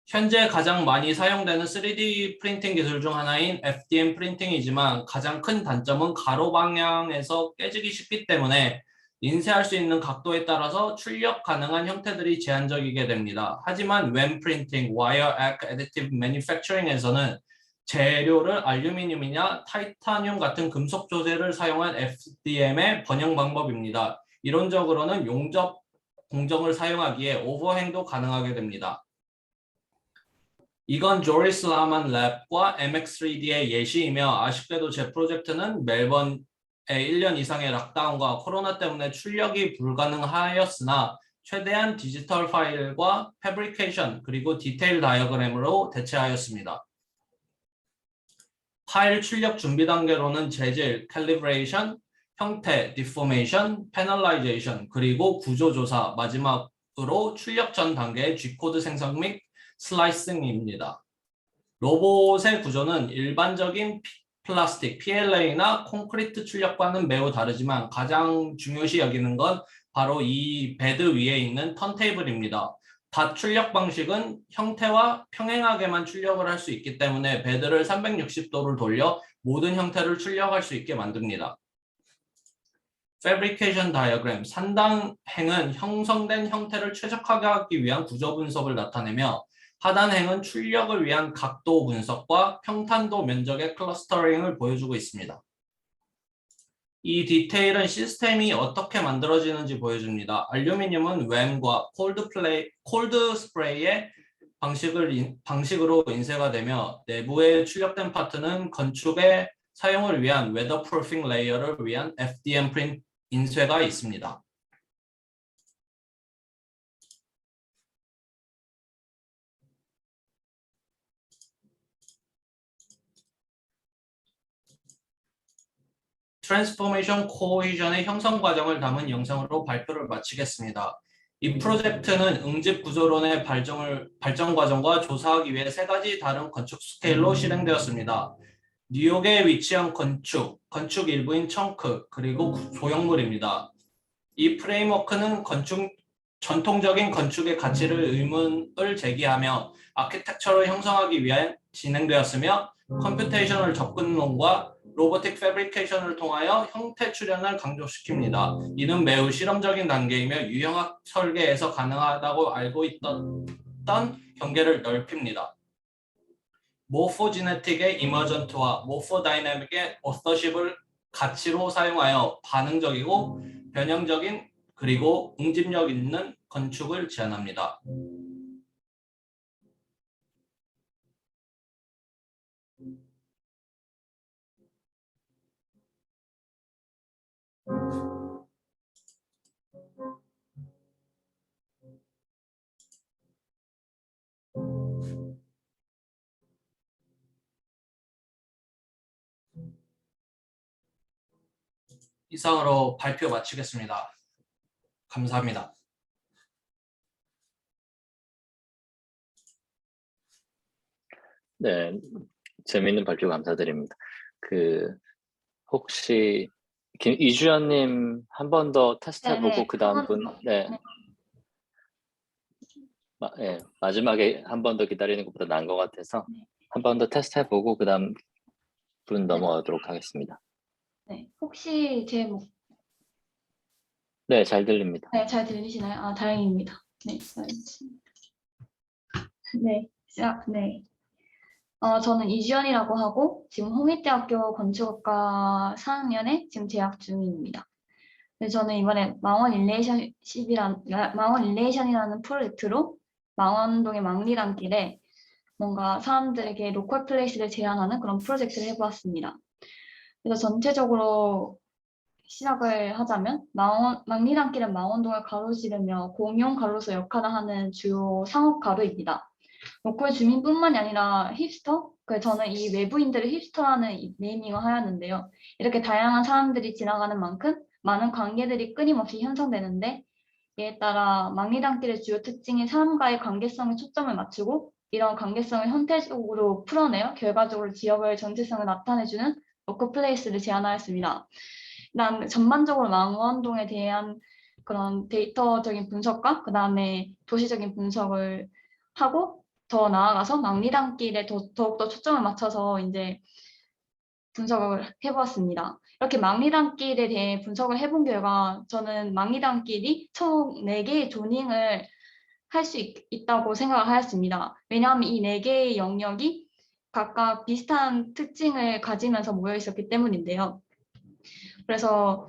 현재 가장 많이 사용되는 3D 프린팅 기술 중 하나인 FDM 프린팅이지만 가장 큰 단점은 가로 방향에서 깨지기 쉽기 때문에 인쇄할 수 있는 각도에 따라서 출력 가능한 형태들이 제한적이게 됩니다. 하지만 WEM 프린팅, Wire Arc Additive Manufacturing에서는 재료를 알루미늄이나 타이타늄 같은 금속 조제를 사용한 FDM의 번영 방법입니다. 이론적으로는 용접 공정을 사용하기에 오버행도 가능하게 됩니다. 이건 조리스 라만 랩과 MX3D의 예시이며 아쉽게도 제 프로젝트는 멜번에 1년 이상의 락다운과 코로나 때문에 출력이 불가능하였으나 최대한 디지털 파일과 패브리케이션 그리고 디테일 다이어그램으로 대체하였습니다. 파일 출력 준비 단계로는 재질, 캘리브레이션, 형태, 디포메이션, 패널라이제이션, 그리고 구조조사, 마지막으로 출력 전 단계의 G코드 생성 및 슬라이싱입니다. 로봇의 구조는 일반적인 플라스틱, PLA나 콘크리트 출력과는 매우 다르지만 가장 중요시 여기는 건 바로 이 베드 위에 있는 턴테이블입니다. 닷 출력 방식은 형태와 평행하게만 출력을 할 수 있기 때문에 베드를 360도를 돌려 모든 형태를 출력할 수 있게 만듭니다. Fabrication Diagram, 상단행은 형성된 형태를 최적화하게 하기 위한 구조 분석을 나타내며 하단행은 출력을 위한 각도 분석과 평탄도 면적의 클러스터링을 보여주고 있습니다. 이 디테일은 시스템이 어떻게 만들어지는지 보여줍니다. 알루미늄은 WEM과 콜드 스프레이의 방식으로 인쇄가 되며 내부에 출력된 파트는 건축의 사용을 위한 웨더프루핑 레이어를 위한 FDM 프린트 인쇄가 있습니다. 트랜스포메이션 코히전의 형성 과정을 담은 영상으로 발표를 마치겠습니다. 이 프로젝트는 응집 구조론의 발전 과정과 조사하기 위해 세 가지 다른 건축 스케일로 실행되었습니다. 뉴욕에 위치한 건축 일부인 청크, 그리고 조형물입니다. 이 프레임워크는 전통적인 건축의 가치를 의문을 제기하며 아키텍처를 형성하기 위해 진행되었으며 컴퓨테이셔널 접근론과 로보틱 패브리케이션을 통하여 형태 출현을 강조시킵니다. 이는 매우 실험적인 단계이며 유형학 설계에서 가능하다고 알고 있던 경계를 넓힙니다. 모포지네틱의 이머전트와 모포다이내믹의 오서십을 가치로 사용하여 반응적이고 변형적인 그리고 응집력 있는 건축을 제안합니다. 이상으로 발표 마치겠습니다. 감사합니다. 네, 재미있는 발표 감사드립니다. 혹시 이주연님 한 번 더 테스트 네, 해보고 네. 그 다음 분, 네, 마지막에 한 번 더 기다리는 것보다 나은 것 같아서 한 번 더 테스트 해보고 그 다음 분 넘어가도록 하겠습니다. 네. 혹시 제 네, 잘 들립니다. 네, 잘 들리시나요? 아, 다행입니다. 네, 네, 네. 저는 이주연이라고 하고 지금 홍익대학교 건축학과 4학년에 지금 재학 중입니다. 저는 이번에 망원 일레이션이라는 프로젝트로 망원동의 망리단길에 뭔가 사람들에게 로컬 플레이스를 제안하는 그런 프로젝트를 해보았습니다. 그래서 전체적으로 시작을 하자면 망리단길은 망원동을 가로지르며 공용 가로수 역할을 하는 주요 상업 가로입니다. 로컬 주민뿐만이 아니라 힙스터, 저는 이 외부인들을 힙스터라는 네이밍을 하였는데요. 이렇게 다양한 사람들이 지나가는 만큼 많은 관계들이 끊임없이 형성되는데 이에 따라 망리단길의 주요 특징인 사람과의 관계성에 초점을 맞추고 이런 관계성을 현대적으로 풀어내어 결과적으로 지역의 전체성을 나타내주는 워크플레이스를 제안하였습니다. 그다음 전반적으로 망원동에 대한 그런 데이터적인 분석과 그 다음에 도시적인 분석을 하고 더 나아가서 망리단길에 더욱더 초점을 맞춰서 이제 분석을 해보았습니다. 이렇게 망리단길에 대해 분석을 해본 결과 저는 망리단길이 총 4개의 조닝을 할 수 있다고 생각을 하였습니다. 왜냐하면 이 4개의 영역이 각각 비슷한 특징을 가지면서 모여 있었기 때문인데요. 그래서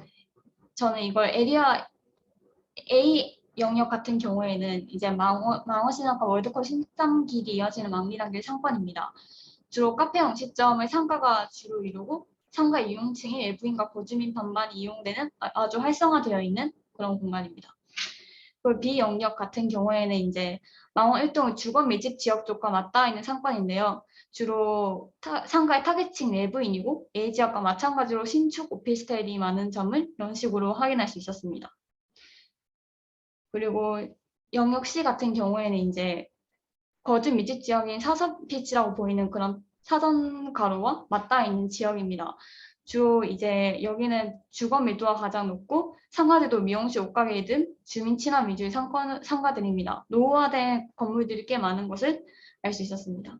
저는 이걸 에리아 A 영역 같은 경우에는 이제 망원시장과 월드컵 신상길이 이어지는 망리단길 상권입니다. 주로 카페 음식점을 상가가 주로 이루고 상가 이용층이 외부인과 거주민 반반이 이용되는 아주 활성화되어 있는 그런 공간입니다. 그리고 B 영역 같은 경우에는 이제 망원 1동의 주거 밀집 지역 쪽과 맞닿아 있는 상권인데요. 주로 상가의 타겟층 외부인이고 A 지역과 마찬가지로 신축 오피스텔이 많은 점을 이런 식으로 확인할 수 있었습니다. 그리고 영역 C 같은 경우에는 이제 거주 밀집 지역인 사선 피치라고 보이는 그런 사선 가로와 맞닿아 있는 지역입니다. 주로 이제 여기는 주거 밀도가 가장 높고 상가들도 미용실, 옷가게 등 주민 친화 위주의 상가들입니다. 노후화된 건물들이 꽤 많은 것을 알 수 있었습니다.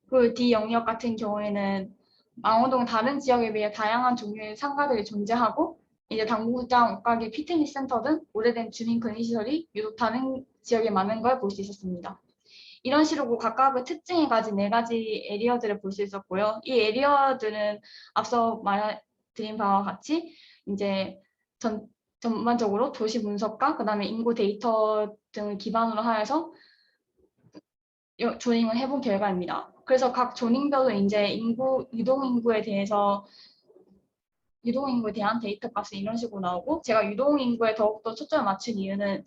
그 D 영역 같은 경우에는 망원동 다른 지역에 비해 다양한 종류의 상가들이 존재하고 이제 당구장, 옷가게, 피트니스 센터 등 오래된 주민 근린시설이 유독 다른 지역에 많은 걸 볼 수 있었습니다. 이런 식으로 각각의 특징이 가진 4가지 에리어들을 볼 수 있었고요. 이 에리어들은 앞서 말드린 바와 같이 이제 전반적으로 도시 분석과 그다음에 인구 데이터 등을 기반으로 하여서 조닝을 해본 결과입니다. 그래서 각 조닝별로 이제 유동인구에 대한 데이터 값이 이런 식으로 나오고 제가 유동인구에 더욱더 초점을 맞춘 이유는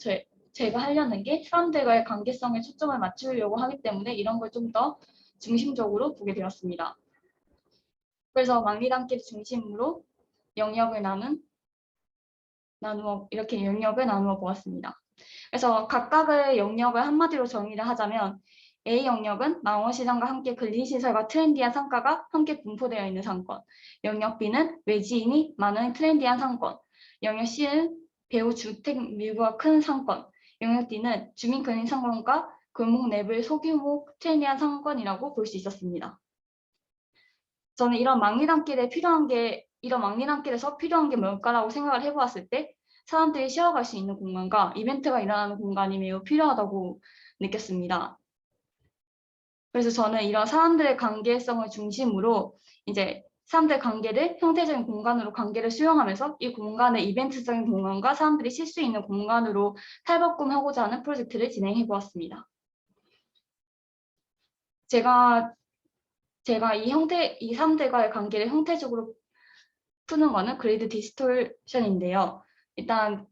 제가 하려는 게 사람들과의 관계성에 초점을 맞추려고 하기 때문에 이런 걸 좀 더 중심적으로 보게 되었습니다. 그래서 망리단길 중심으로 이렇게 영역을 나누어 보았습니다. 그래서 각각의 영역을 한마디로 정의를 하자면 A 영역은 망원시장과 함께 근린시설과 트렌디한 상가가 함께 분포되어 있는 상권, 영역 B는 외지인이 많은 트렌디한 상권, 영역 C는 배후 주택 밀도가 큰 상권, 영역 D는 주민 근린 상권과 골목 내부의 소규모 트렌디한 상권이라고 볼 수 있었습니다. 저는 이런 망리단길에서 필요한 게 뭘까라고 생각을 해보았을 때 사람들이 쉬어갈 수 있는 공간과 이벤트가 일어나는 공간이 매우 필요하다고 느꼈습니다. 그래서 저는 이런 사람들의 관계성을 중심으로 이제 사람들 관계를 형태적인 공간으로 관계를 수용하면서 이 공간을 이벤트적인 공간과 사람들이 쉴 수 있는 공간으로 탈바꿈하고자 하는 프로젝트를 진행해 보았습니다. 제가 이 사람들과의 관계를 형태적으로 푸는 거는 그리드 디스토션인데요. 일단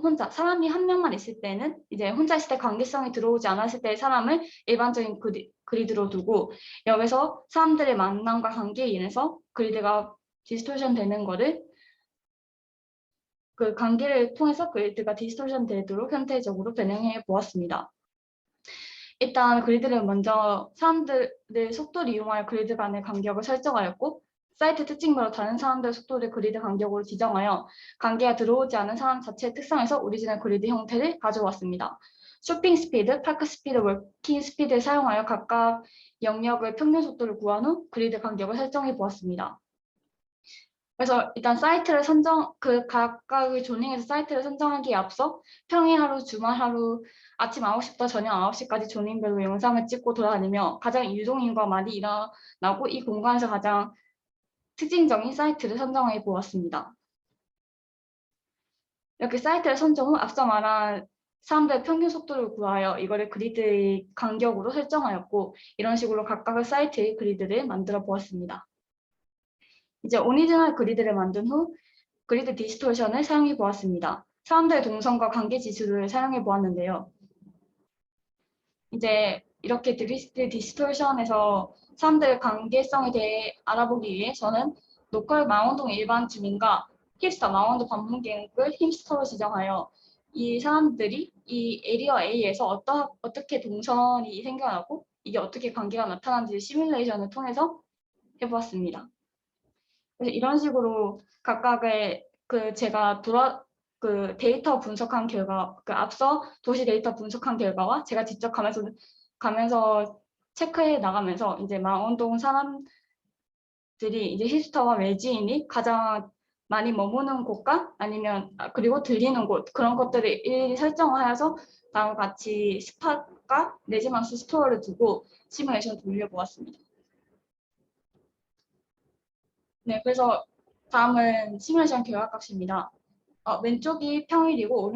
혼자 사람이 한 명만 있을 때는 이제 혼자 있을 때 관계성이 들어오지 않았을 때 사람을 일반적인 그리드로 두고 여기서 사람들의 만남과 관계에 인해서 그리드가 디스토션 되는 거를 그 관계를 통해서 그리드가 디스토션 되도록 형태적으로 변형해 보았습니다. 일단 그리드를 먼저 사람들의 속도를 이용하여 그리드 간의 간격을 설정하였고 사이트 특징별로 다른 사람들의 속도를 그리드 간격으로 지정하여 관계가 들어오지 않은 사람 자체의 특성에서 오리지널 그리드 형태를 가져왔습니다. 쇼핑 스피드, 파크 스피드, 워킹 스피드를 사용하여 각각 영역의 평균 속도를 구한 후 그리드 간격을 설정해 보았습니다. 그래서 일단 사이트를 각각의 조닝에서 사이트를 선정하기에 앞서 평일 하루, 주말 하루, 아침 9시부터 저녁 9시까지 조닝별로 영상을 찍고 돌아다니며 가장 유동인과 많이 일어나고 이 공간에서 가장 특징적인 사이트를 선정해 보았습니다. 이렇게 사이트를 선정 후 앞서 말한 사람들의 평균 속도를 구하여 이거를 그리드의 간격으로 설정하였고 이런 식으로 각각의 사이트의 그리드를 만들어 보았습니다. 이제 오리지널 그리드를 만든 후 그리드 디스토션을 사용해 보았습니다. 사람들의 동선과 관계 지수를 사용해 보았는데요. 이제 이렇게 그리드 디스토션에서 사람들의 관계성에 대해 알아보기 위해 저는 로컬 망원동 일반 주민과 힙스터 망원동 방문객을 힙스터로 지정하여 이 사람들이 이 에리어 A에서 어떻게 동선이 생겨나고 이게 어떻게 관계가 나타나는지 시뮬레이션을 통해서 해보았습니다. 그래서 이런 식으로 각각의 제가 데이터 분석한 결과, 앞서 도시 데이터 분석한 결과와 제가 직접 가면서 체크해 나가면서 이제 망원동 사람들이 이제 힙스터와 외지인이 가장 많이 머무는 곳과 아니면 그리고 들리는 곳 그런 것들을 일일이 설정하여서 다음과 같이 스팟과 레지던스 스토어를 두고 시뮬레이션을 돌려보았습니다. 네, 그래서 다음은 시뮬레이션 결과값입니다. 왼쪽이 평일이고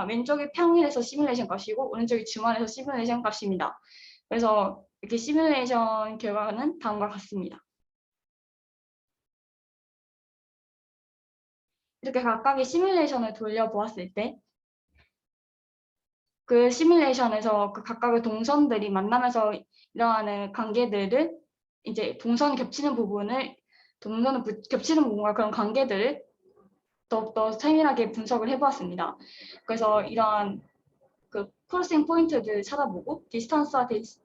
왼쪽이 평일에서 시뮬레이션 값이고 오른쪽이 주말에서 시뮬레이션 값입니다. 그래서 이렇게 시뮬레이션 결과는 다음과 같습니다. 이렇게 각각의 시뮬레이션을 돌려보았을 때 그 시뮬레이션에서 그 각각의 동선들이 만나면서 일어나는 관계들을 이제 동선이 겹치는 부분과 그런 관계들을 더욱더 세밀하게 분석을 해보았습니다. 그래서 이러한 그 크로싱 포인트들을 찾아보고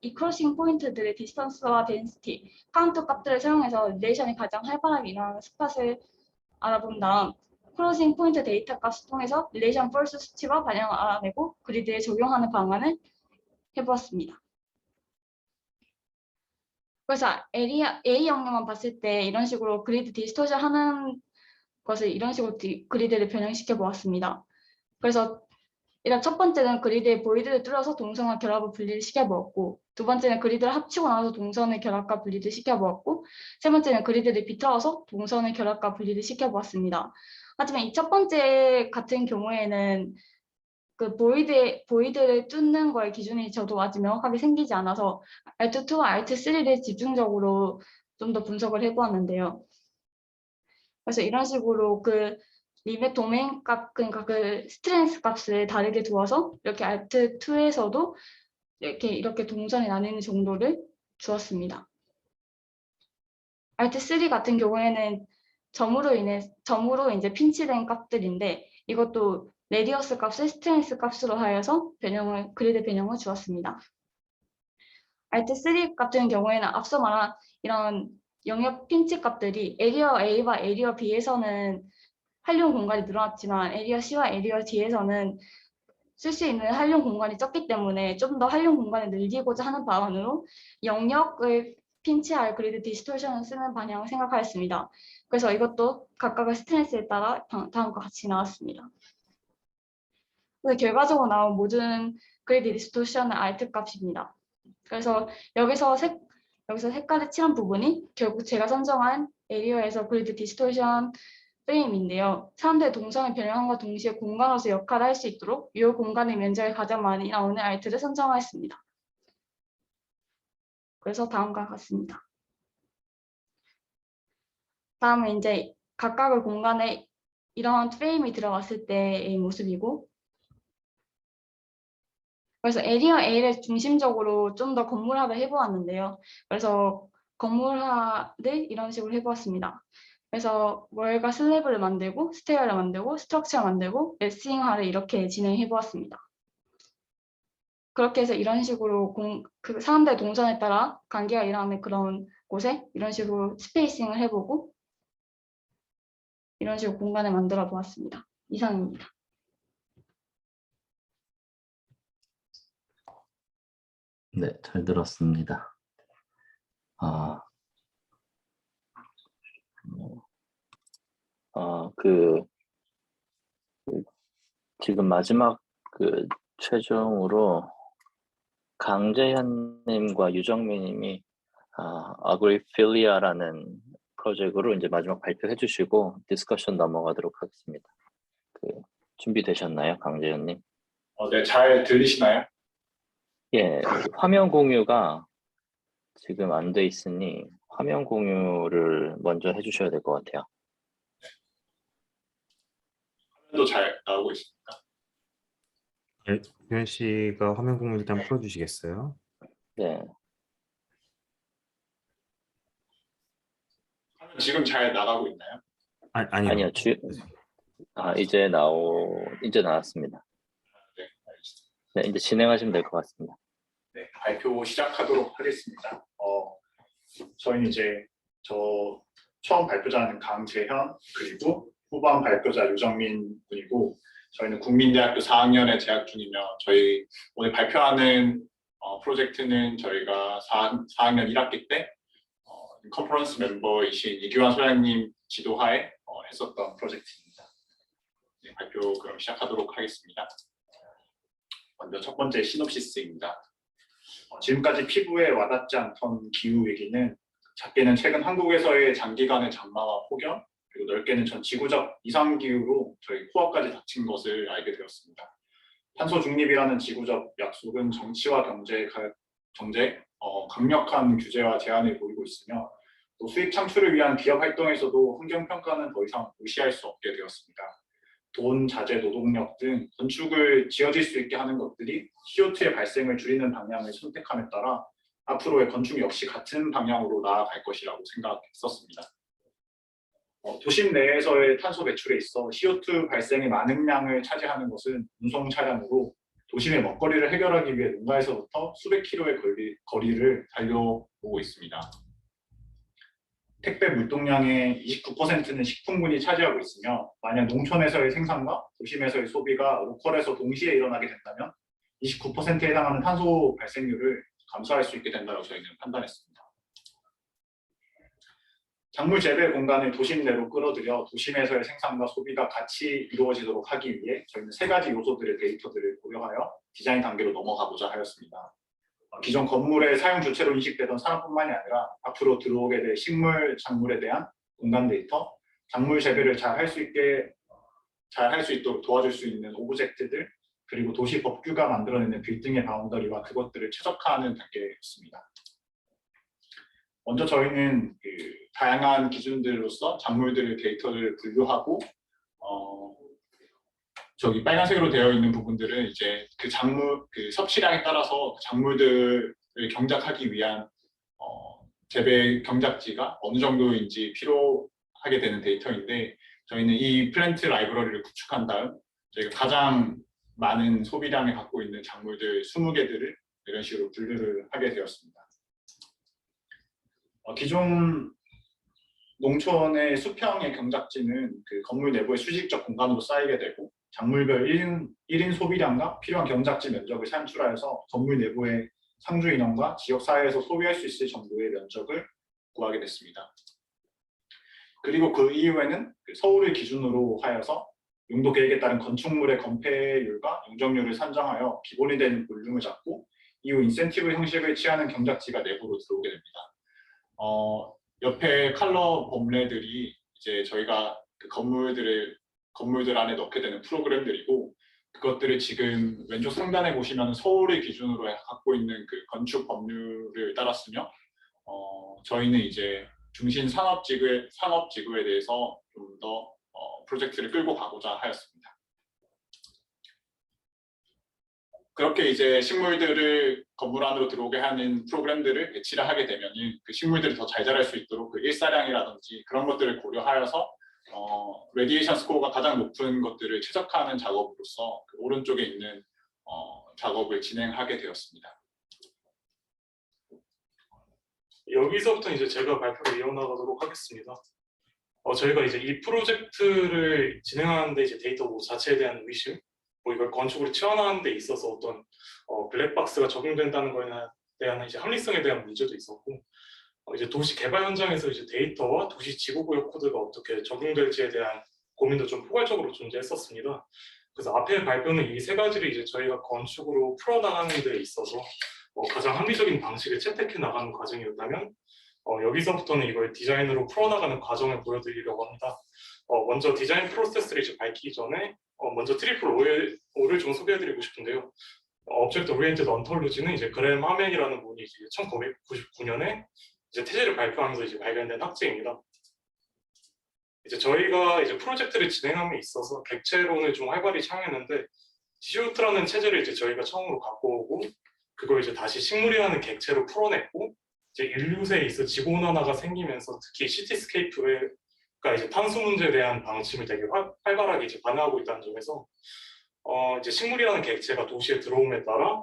이 크로싱 포인트들의 디스턴스와 덴시티, 카운트 값들을 사용해서 릴레이션이 가장 활발하게 일어나는 스팟을 알아본 다음 크로싱 포인트 데이터 값을 통해서 릴레이션 펄스 수치와 반영을 알아내고 그리드에 적용하는 방안을 해보았습니다. 그래서 A 영역만 봤을 때 이런 식으로 그리드 디스토션 하는 것을 이런 식으로 그리드를 변형시켜 보았습니다. 그래서 일단 첫 번째는 그리드의 보이드를 뚫어서 동선과 결합을 분리를 시켜보았고 두 번째는 그리드를 합치고 나서 동선의 결합과 분리를 시켜보았고 세 번째는 그리드를 비틀어서 동선의 결합과 분리를 시켜보았습니다. 하지만 이 첫 번째 같은 경우에는 그 보이드를 뚫는 거의 기준이 저도 아직 명확하게 생기지 않아서 Alt2와 Alt3를 집중적으로 좀 더 분석을 해보았는데요. 그래서 이런 식으로 그 리벳 도메인 값, 그러니까 그 스트렝스 값을 다르게 두어서 이렇게 Alt2에서도 이렇게 동선이 나뉘는 정도를 주었습니다. Alt3 같은 경우에는 점으로 이제 핀치된 값들인데 이것도 레디어스 값을 스트렝스 값으로 하여서 그리드 변형을 주었습니다. Alt3 같은 경우에는 앞서 말한 이런 영역 핀치 값들이 에리어 A와 에리어 B에서는 활용 공간이 늘어났지만 에리어 C와 에리어 D에서는 쓸 수 있는 활용 공간이 적기 때문에 좀 더 활용 공간을 늘리고자 하는 방안으로 영역을 핀치할 그리드 디스토션을 쓰는 방향을 생각하였습니다. 그래서 이것도 각각의 스트렝스에 따라 다음과 같이 나왔습니다. 그래서 결과적으로 나온 모든 그리드 디스토션은 Alt 값입니다. 그래서 여기서 색깔을 칠한 부분이 결국 제가 선정한 에리어에서 그리드 디스토션 프레임인데요. 사람들의 동선을 변형함과 동시에 공간으로서 역할을 할 수 있도록 유효 공간의 면적이 가장 많이 나오는 알트를 선정하였습니다. 그래서 다음과 같습니다. 다음은 이제 각각의 공간에 이런 프레임이 들어갔을 때의 모습이고, 그래서 에리어 A를 중심적으로 좀 더 건물화를 해보았는데요. 그래서 건물화를 이런 식으로 해보았습니다. 그래서 월과 슬래브를 만들고, 스테어를 만들고, 스트럭처를 만들고, 레싱화를 이렇게 진행해 보았습니다. 그렇게 해서 이런 식으로 그 사람들의 동선에 따라 관계가 일어나는 그런 곳에 이런 식으로 스페이싱을 해보고, 이런 식으로 공간을 만들어 보았습니다. 이상입니다. 네, 잘 들었습니다. 지금 마지막 최종으로 강재현님과 유정민님이 아그리필리아라는 프로젝트로 이제 마지막 발표해 주시고 디스커션 넘어가도록 하겠습니다. 준비되셨나요, 강재현님? 네, 잘 들리시나요? 예, 화면 공유가 지금 안 돼 있으니 화면 공유를 먼저 해주셔야 될 것 같아요. 화면도 잘 나오고 있습니다. 유현 씨가 화면 공유 일단 풀어주시겠어요? 네, 화면 지금 잘 나가고 있나요? 아니요, 이제 나왔습니다. 네, 알겠습니다. 네, 이제 진행하시면 될 것 같습니다. 네, 발표 시작하도록 하겠습니다. 저희는 이제 처음 발표자는 강재현, 그리고 후반 발표자 유정민 분이고, 저희는 국민대학교 4학년에 재학 중이며, 저희 오늘 발표하는 프로젝트는 저희가 4학년 1학기 때 컨퍼런스 멤버이신 이규환 소장님 지도하에 했었던 프로젝트입니다. 네, 발표 그럼 시작하도록 하겠습니다. 먼저 첫 번째 시놉시스입니다. 지금까지 피부에 와닿지 않던 기후위기는 작게는 최근 한국에서의 장기간의 장마와 폭염, 그리고 넓게는 전 지구적 이상기후로 저희 코앞까지 닥친 것을 알게 되었습니다. 탄소 중립이라는 지구적 약속은 정치와 경제, 강력한 규제와 제한을 보이고 있으며, 또 수익 창출을 위한 기업 활동에서도 환경평가는 더 이상 무시할 수 없게 되었습니다. 돈, 자재, 노동력 등 건축을 지어질 수 있게 하는 것들이 CO2의 발생을 줄이는 방향을 선택함에 따라 앞으로의 건축 역시 같은 방향으로 나아갈 것이라고 생각했었습니다. 도심 내에서의 탄소 배출에 있어 CO2 발생의 많은 양을 차지하는 것은 운송 차량으로 도심의 먹거리를 해결하기 위해 농가에서부터 수백 킬로의 거리를 달려오고 있습니다. 택배 물동량의 29%는 식품군이 차지하고 있으며, 만약 농촌에서의 생산과 도심에서의 소비가 로컬에서 동시에 일어나게 된다면 29%에 해당하는 탄소 발생률을 감소할 수 있게 된다고 저희는 판단했습니다. 작물 재배 공간을 도심 내로 끌어들여 도심에서의 생산과 소비가 같이 이루어지도록 하기 위해 저희는 세 가지 요소들의 데이터들을 고려하여 디자인 단계로 넘어가고자 하였습니다. 기존 건물의 사용 주체로 인식되던 사람뿐만이 아니라 앞으로 들어오게 될 식물, 작물에 대한 공간 데이터, 작물 재배를 잘 할 수 있도록 도와줄 수 있는 오브젝트들, 그리고 도시 법규가 만들어내는 빌딩의 바운더리와 그것들을 최적화하는 단계였습니다. 먼저 저희는 다양한 기준들로서 작물들의 데이터를 분류하고, 저기 빨간색으로 되어 있는 부분들은 이제 그 섭취량에 따라서 작물들을 경작하기 위한 재배 경작지가 어느 정도인지 필요하게 되는 데이터인데, 저희는 이 플랜트 라이브러리를 구축한 다음 저희가 가장 많은 소비량을 갖고 있는 작물들 20개들을 이런 식으로 분류를 하게 되었습니다. 기존 농촌의 수평의 경작지는 그 건물 내부의 수직적 공간으로 쌓이게 되고, 작물별 1인 소비량과 필요한 경작지 면적을 산출하여서 건물 내부의 상주 인원과 지역 사회에서 소비할 수 있을 정도의 면적을 구하게 됐습니다. 그리고 그 이후에는 서울을 기준으로 하여서 용도 계획에 따른 건축물의 건폐율과 용적률을 산정하여 기본이 되는 볼륨을 잡고, 이후 인센티브 형식을 취하는 경작지가 내부로 들어오게 됩니다. 옆에 컬러 범례들이 이제 저희가 그 건물들 안에 넣게 되는 프로그램들이고, 그것들을 지금 왼쪽 상단에 보시면 서울을 기준으로 갖고 있는 그 건축 법률을 따랐으며, 저희는 이제 중심 산업지구에 대해서 좀 더 프로젝트를 끌고 가고자 하였습니다. 그렇게 이제 식물들을 건물 안으로 들어오게 하는 프로그램들을 배치를 하게 되면은 그 식물들이 더 잘 자랄 수 있도록 그 일사량이라든지 그런 것들을 고려하여서 레디에이션 스코어가 가장 높은 것들을 최적화하는 작업으로서 그 오른쪽에 있는 작업을 진행하게 되었습니다. 여기서부터 이제 제가 발표를 이어나가도록 하겠습니다. 저희가 이제 이 프로젝트를 진행하는데 이제 데이터 자체에 대한 의심, 이걸 건축으로 치환하는 데 있어서 어떤 블랙박스가 적용된다는 거에 대한 이제 합리성에 대한 문제도 있었고, 이제 도시 개발 현장에서 이제 데이터와 도시 지구구역 코드가 어떻게 적용될지에 대한 고민도 좀 포괄적으로 존재했었습니다. 그래서 앞에 발표는 이 세 가지를 이제 저희가 건축으로 풀어나가는 데 있어서 가장 합리적인 방식을 채택해 나가는 과정이었다면, 여기서부터는 이걸 디자인으로 풀어나가는 과정을 보여드리려고 합니다. 먼저 디자인 프로세스를 이제 밝히기 전에 먼저 트리플 O를 좀 소개해드리고 싶은데요. Object Oriented Ontology는 이제 그램 하멘이라는 분이 이제 1999년에 이제 태제를 발표하면서 이제 발견된 학제입니다. 이제 저희가 이제 프로젝트를 진행함에 있어서 객체론을 좀 활발히 사용했는데, 지오트라는 체제를 이제 저희가 처음으로 갖고 오고, 그걸 이제 다시 식물이라는 객체로 풀어냈고, 이제 인류세에 있어 지구온난화가 생기면서 특히 시티스케이프가 이제 탄소 문제에 대한 방침을 되게 활발하게 이제 반영하고 있다는 점에서 이제 식물이라는 객체가 도시에 들어옴에 따라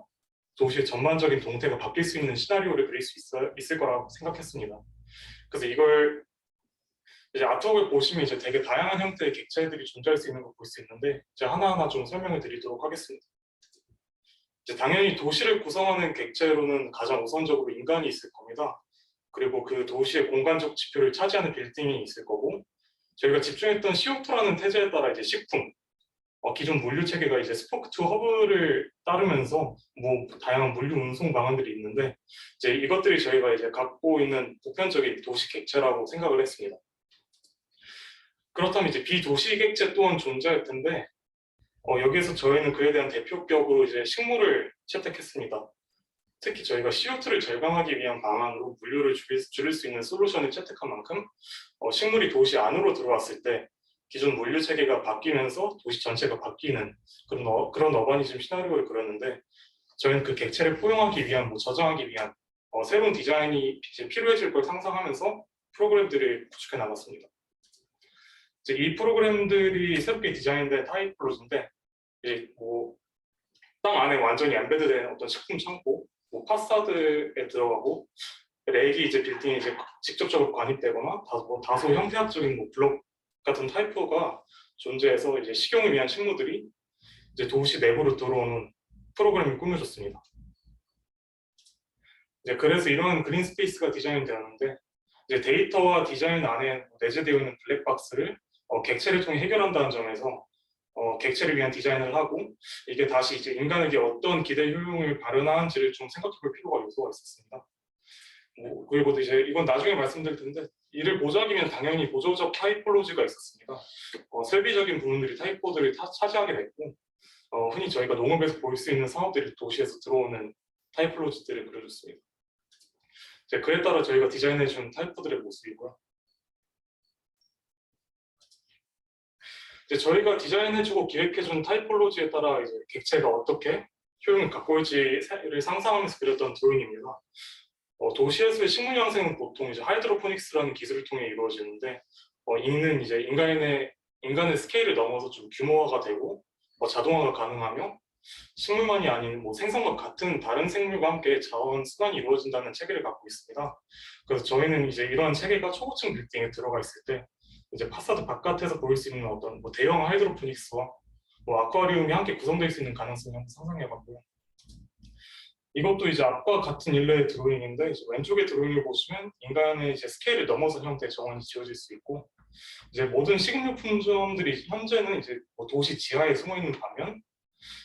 도시의 전반적인 동태가 바뀔 수 있는 시나리오를 그릴 수 있을 거라고 생각했습니다. 그래서 이걸 이제 아트웍을 보시면 이제 되게 다양한 형태의 객체들이 존재할 수 있는 걸 볼 수 있는데, 이제 하나하나 좀 설명을 드리도록 하겠습니다. 이제 당연히 도시를 구성하는 객체로는 가장 우선적으로 인간이 있을 겁니다. 그리고 그 도시의 공간적 지표를 차지하는 빌딩이 있을 거고, 저희가 집중했던 CO2라는 태제에 따라 이제 식품, 기존 물류 체계가 이제 스포크 투 허브를 따르면서 다양한 물류 운송 방안들이 있는데, 이제 이것들이 저희가 이제 갖고 있는 보편적인 도시 객체라고 생각을 했습니다. 그렇다면 이제 비도시 객체 또한 존재할 텐데, 여기에서 저희는 그에 대한 대표격으로 이제 식물을 채택했습니다. 특히 저희가 CO2를 절감하기 위한 방안으로 물류를 줄일 수 있는 솔루션을 채택한 만큼 식물이 도시 안으로 들어왔을 때 기존 물류 체계가 바뀌면서 도시 전체가 바뀌는 그런 어바니즘 시나리오를 그렸는데, 저희는 그 객체를 포용하기 위한, 저장하기 위한 새로운 디자인이 이제 필요해질 걸 상상하면서 프로그램들을 구축해 나갔습니다. 이제 이 프로그램들이 새롭게 디자인된 타입플로즈인데, 이제 땅 안에 완전히 엠베드된 어떤 식품 창고, 파사드에 들어가고, 렉이 이제 빌딩에 이제 직접적으로 관입되거나 다소 형태학적인 블록 같은 타입가 존재해서 이제 식용을 위한 식물들이 이제 도시 내부로 들어오는 프로그램이 꾸며졌습니다. 이제 그래서 이런 그린 스페이스가 디자인되었는데, 이제 데이터와 디자인 안에 내재되어 있는 블랙박스를 객체를 통해 해결한다는 점에서 객체를 위한 디자인을 하고, 이게 다시 이제 인간에게 어떤 기대 효용을 발현하는지를 좀 생각해볼 필요가 요소가 있었습니다. 그리고 이제 이건 나중에 말씀드릴 텐데, 이를 보자기면 당연히 보조적 타이폴로지가 있었습니다. 설비적인 부분들이 타입보드를 차지하게 됐고, 흔히 저희가 농업에서 볼 수 있는 산업들이 도시에서 들어오는 타이폴로지들을 그려줬습니다. 그에 따라 저희가 디자인해준 타입보드의 모습이고요. 이제 저희가 디자인해주고 기획해준 타이폴로지에 따라 이제 객체가 어떻게 효용을 갖고 올지를 상상하면서 그렸던 드로잉입니다. 도시에서의 식물 양생은 보통 이제 하이드로포닉스라는 기술을 통해 이루어지는데, 이는 이제 인간의 스케일을 넘어서 좀 규모화가 되고 자동화가 가능하며, 식물만이 아닌 생선과 같은 다른 생물과 함께 자원 순환이 이루어진다는 체계를 갖고 있습니다. 그래서 저희는 이제 이러한 체계가 초고층 빌딩에 들어가 있을 때 이제 파사드 바깥에서 보일 수 있는 어떤 대형 하이드로포닉스와 아쿠아리움이 함께 구성될 수 있는 가능성을 한번 상상해봤고요. 이것도 이제 앞과 같은 일레의 드로잉인데, 이제 왼쪽의 드로잉을 보시면 인간의 이제 스케일을 넘어선 형태의 정원이 지어질 수 있고, 이제 모든 식물품점들이 현재는 이제 도시 지하에 숨어 있는 반면,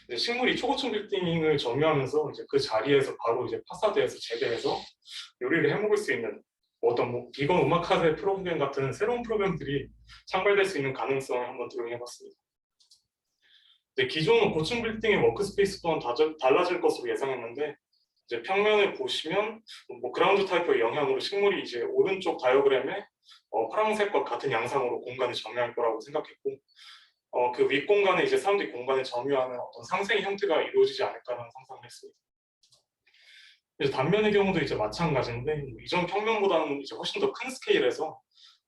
이제 식물이 초고층 빌딩을 점유하면서 이제 그 자리에서 바로 이제 파사드에서 재배해서 요리를 해먹을 수 있는 어떤 뭐 비건 음악학의 프로그램 같은 새로운 프로그램들이 창발될 수 있는 가능성을 한번 드러내봤습니다. 네, 기존 고층 빌딩의 워크스페이스 또한 달라질 것으로 예상했는데 이제 평면을 보시면 뭐 그라운드 타입의 영향으로 식물이 이제 오른쪽 다이어그램에 파란색과 같은 양상으로 공간을 점유할 거라고 생각했고 그 윗공간에 이제 사람들이 공간을 점유하는 어떤 상생의 형태가 이루어지지 않을까라는 상상을 했습니다. 이제 단면의 경우도 이제 마찬가지인데 이전 평면보다는 이제 훨씬 더 큰 스케일에서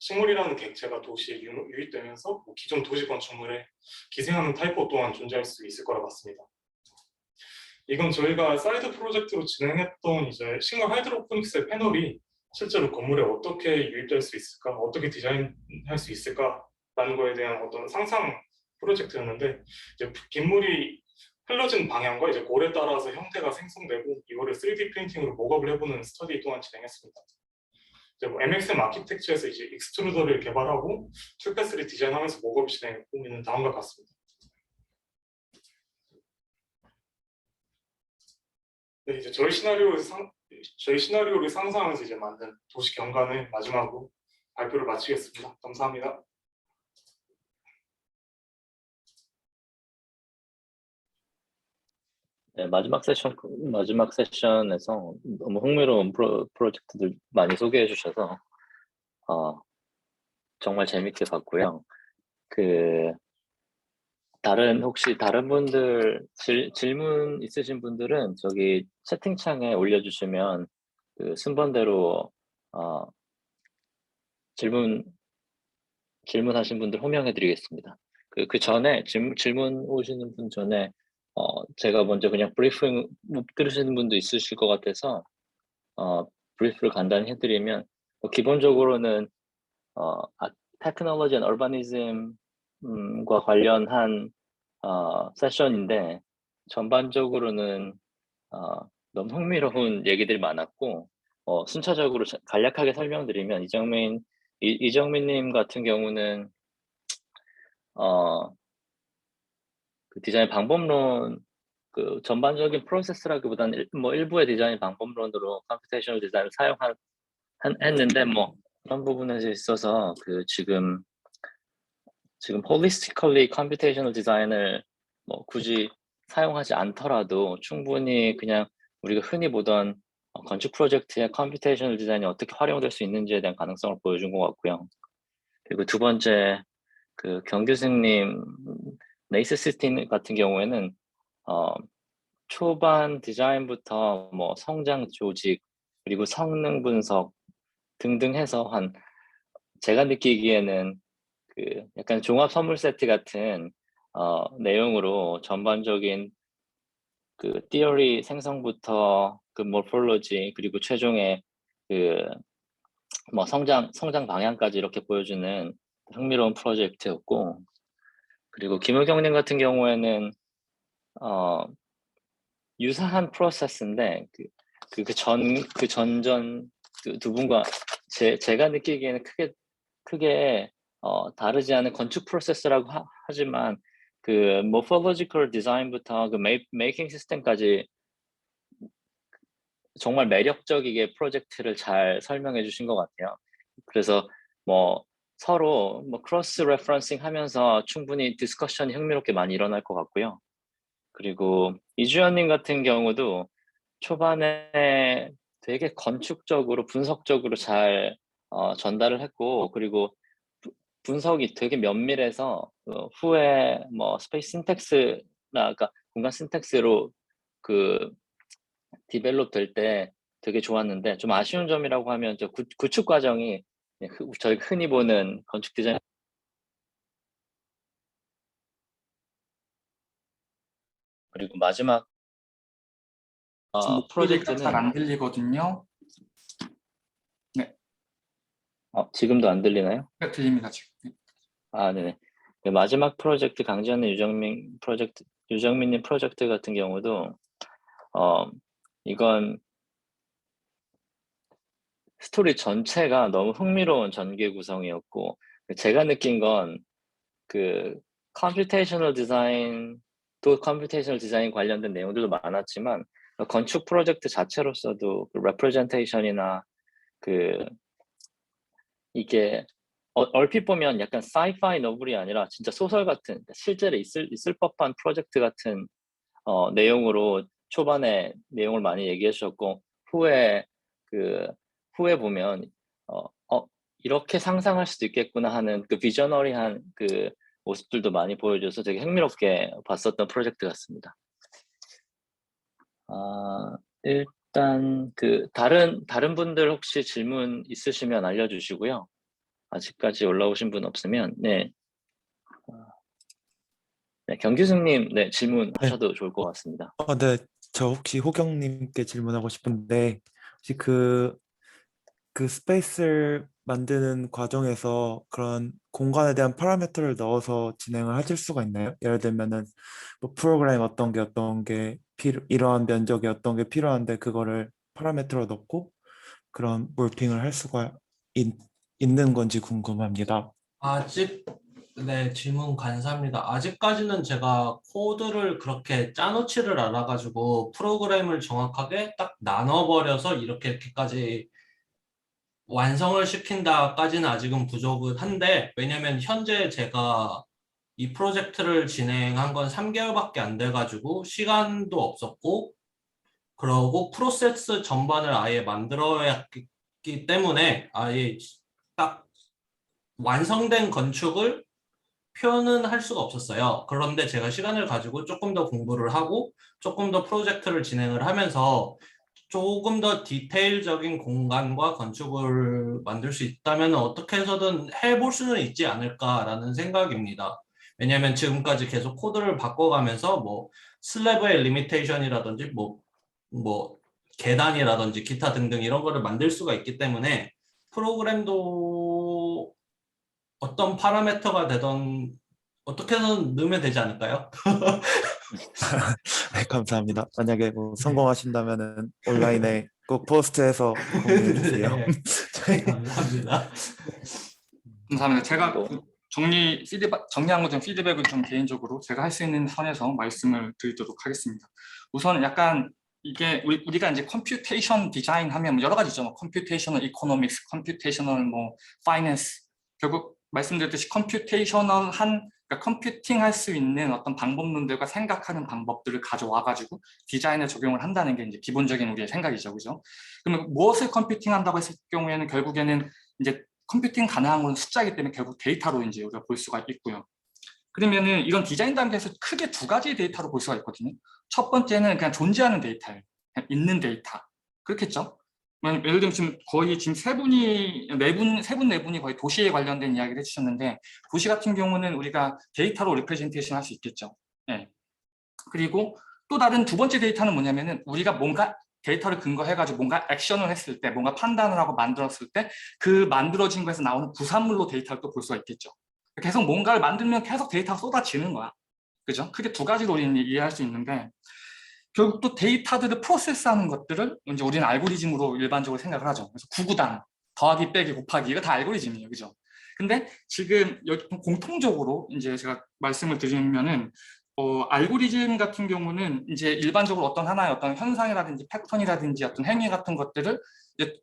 식물이라는 객체가 도시에 유입되면서 뭐 기존 도시 건축물에 기생하는 타입도 또한 존재할 수 있을 거라 봤습니다. 이건 저희가 사이드 프로젝트로 진행했던 이제 싱글 하이드로포닉스의 패널이 실제로 건물에 어떻게 유입될 수 있을까, 어떻게 디자인할 수 있을까라는 거에 대한 어떤 상상 프로젝트였는데 이제 빗물이 흘러진 방향과 이제 골에 따라서 형태가 생성되고 이거를 3D 프린팅으로 목업을 해보는 스터디 또한 진행했습니다. 이제 뭐 MXM 아키텍처에서 이제 익스트루더를 개발하고 툴패스를 디자인하면서 목업을 진행했고 이는 다음과 같습니다. 네, 이제 저희 시나리오를 상상하면서 이제 만든 도시 경관을 마지막으로 발표를 마치겠습니다. 감사합니다. 네, 마지막 세션에서 너무 흥미로운 프로젝트들 많이 소개해 주셔서 정말 재밌게 봤고요. 혹시 다른 분들 질문 있으신 분들은 저기 채팅창에 올려주시면 그 순번대로 질문하신 분들 호명해 드리겠습니다. 그 전에 질문 오시는 분 전에 제가 먼저 그냥 브리핑 못 들으시는 분도 있으실 것 같아서 브리프를 간단히 해드리면 기본적으로는 테크놀로지 앤 얼바니즘과 관련한 세션인데 전반적으로는 너무 흥미로운 얘기들이 많았고 순차적으로 간략하게 설명드리면 이정민님 같은 경우는 그 디자인 방법론 그 전반적인 프로세스라기보다는 일부의 디자인 방법론으로 컴퓨테이셔널 디자인을 했는데 뭐 그런 부분에 있어서 그 지금 holistically 컴퓨테이셔널 디자인을 뭐 굳이 사용하지 않더라도 충분히 그냥 우리가 흔히 보던 건축 프로젝트의 컴퓨테이셔널 디자인이 어떻게 활용될 수 있는지에 대한 가능성을 보여준 것 같고요. 그리고 두 번째 그 경규승님 네이스 시스템 같은 경우에는 초반 디자인부터 뭐 성장 조직 그리고 성능 분석 등등 해서 제가 느끼기에는 그 약간 종합 선물 세트 같은 내용으로 전반적인 그 티어리 생성부터 그 모폴로지 그리고 최종의 그 뭐 성장 방향까지 이렇게 보여주는 흥미로운 프로젝트였고, 그리고 김우경님 같은 경우에는 유사한 프로세스인데 전전 두 분과 제가 느끼기에는 크게 다르지 않은 건축 프로세스라고 하지만 그 모포로지컬 디자인부터 그 메이킹 시스템까지 정말 매력적이게 프로젝트를 잘 설명해 주신 것 같아요. 그래서 뭐 서로 뭐 크로스 레퍼런싱 하면서 충분히 디스커션이 흥미롭게 많이 일어날 것 같고요. 그리고 이주연님 같은 경우도 초반에 되게 건축적으로 분석적으로 잘 전달을 했고, 그리고 분석이 되게 면밀해서 후에 뭐 스페이스 신텍스나 그러니까 공간 신텍스로 그 디벨롭 될 때 되게 좋았는데, 좀 아쉬운 점이라고 하면 저 구축 과정이 저희 흔히 보는 건축 디자인 그리고 마지막 목소리가 잘 안 프로젝트는 들리거든요. 네, 지금도 안 들리나요? 네, 들립니다 지금. 네네. 마지막 프로젝트 강지현의 유정민님 프로젝트 같은 경우도 이건 스토리 전체가 너무 흥미로운 전개 구성이었고, 제가 느낀 건 그 컴퓨테이셔널 디자인 관련된 내용들도 많았지만 건축 프로젝트 자체로서도 그 레프레젠테이션이나 그 이게 얼핏 보면 약간 사이파이 너블이 아니라 진짜 소설 같은 실제로 있을 법한 프로젝트 같은 내용으로 초반에 내용을 많이 얘기해 주셨고 후에 후에 보면 이렇게 상상할 수도 있겠구나 하는 그 비저너리한 그 모습들도 많이 보여줘서 되게 흥미롭게 봤었던 프로젝트 같습니다. 일단 다른 분들 혹시 질문 있으시면 알려주시고요. 아직까지 올라오신 분 없으면 네, 경규승님 네, 질문하셔도 좋을 것 같습니다. 네, 저 혹시 호경님께 질문하고 싶은데 혹시 그 스페이스를 만드는 과정에서 그런 공간에 대한 파라미터를 넣어서 진행을 하실 수가 있나요? 예를 들면은 뭐 프로그램 어떤 게 이러한 면적이 어떤 게 필요한데 그거를 파라미터로 넣고 그런 몰핑을 할 수가 있는 건지 궁금합니다. 네, 질문 감사합니다. 아직까지는 제가 코드를 그렇게 짜놓지를 않아가지고 프로그램을 정확하게 딱 나눠버려서 이렇게까지 완성을 시킨다까지는 아직은 부족은 한데, 왜냐면 현재 제가 이 프로젝트를 진행한 건 3개월밖에 안 돼가지고 시간도 없었고, 그러고 프로세스 전반을 아예 만들어야 했기 때문에 아예 딱 완성된 건축을 표현은 할 수가 없었어요. 그런데 제가 시간을 가지고 조금 더 공부를 하고 조금 더 프로젝트를 진행을 하면서 조금 더 디테일적인 공간과 건축을 만들 수 있다면 어떻게 해서든 해볼 수는 있지 않을까라는 생각입니다. 왜냐하면 지금까지 계속 코드를 바꿔가면서 뭐 슬래브의 리미테이션이라든지 뭐 계단이라든지 기타 등등 이런 거를 만들 수가 있기 때문에 프로그램도 어떤 파라미터가 되던 어떻게 해서는 넣으면 되지 않을까요? 네, 감사합니다. 만약에 뭐 성공하신다면은 온라인에 꼭 포스트해서 공유해 주세요. 네, 감사합니다. 감사합니다. 제가 또- 그 정리한 거 좀 피드백을 좀 개인적으로 제가 할 수 있는 선에서 말씀을 드리도록 하겠습니다. 우선 약간 이게 우리가 이제 컴퓨테이션 디자인 하면 여러 가지 있죠. 뭐 컴퓨테이셔널 이코노믹스, 컴퓨테이셔널 뭐 파이낸스. 결국 말씀드렸듯이 컴퓨테이셔널한 그러니까 컴퓨팅 할 수 있는 어떤 방법론들과 생각하는 방법들을 가져와가지고 디자인에 적용을 한다는 게 이제 기본적인 우리의 생각이죠, 그죠? 그러면 무엇을 컴퓨팅 한다고 했을 경우에는 결국에는 이제 컴퓨팅 가능한 건 숫자이기 때문에 결국 데이터로 이제 우리가 볼 수가 있고요. 그러면은 이런 디자인 단계에서 크게 두 가지 데이터로 볼 수가 있거든요. 첫 번째는 그냥 존재하는 데이터예요. 그냥 있는 데이터. 그렇겠죠? 예를 들면 지금 거의 지금 세 분, 네 분이 거의 도시에 관련된 이야기를 해주셨는데 도시 같은 경우는 우리가 데이터로 리프레젠테이션 할 수 있겠죠. 네. 그리고 또 다른 두 번째 데이터는 뭐냐면은 우리가 뭔가 데이터를 근거해가지고 뭔가 액션을 했을 때 뭔가 판단을 하고 만들었을 때 그 만들어진 거에서 나오는 부산물로 데이터를 또 볼 수가 있겠죠. 계속 뭔가를 만들면 계속 데이터가 쏟아지는 거야. 그죠? 크게 두 가지로 우리는 이해할 수 있는데 결국 또 데이터들을 프로세스하는 것들을 이제 우리는 알고리즘으로 일반적으로 생각을 하죠. 그래서 구구단, 더하기, 빼기, 곱하기 이거 다 알고리즘이에요, 그죠? 근데 지금 공통적으로 이제 제가 말씀을 드리면은 알고리즘 같은 경우는 이제 일반적으로 어떤 하나의 어떤 현상이라든지 패턴이라든지 어떤 행위 같은 것들을 이제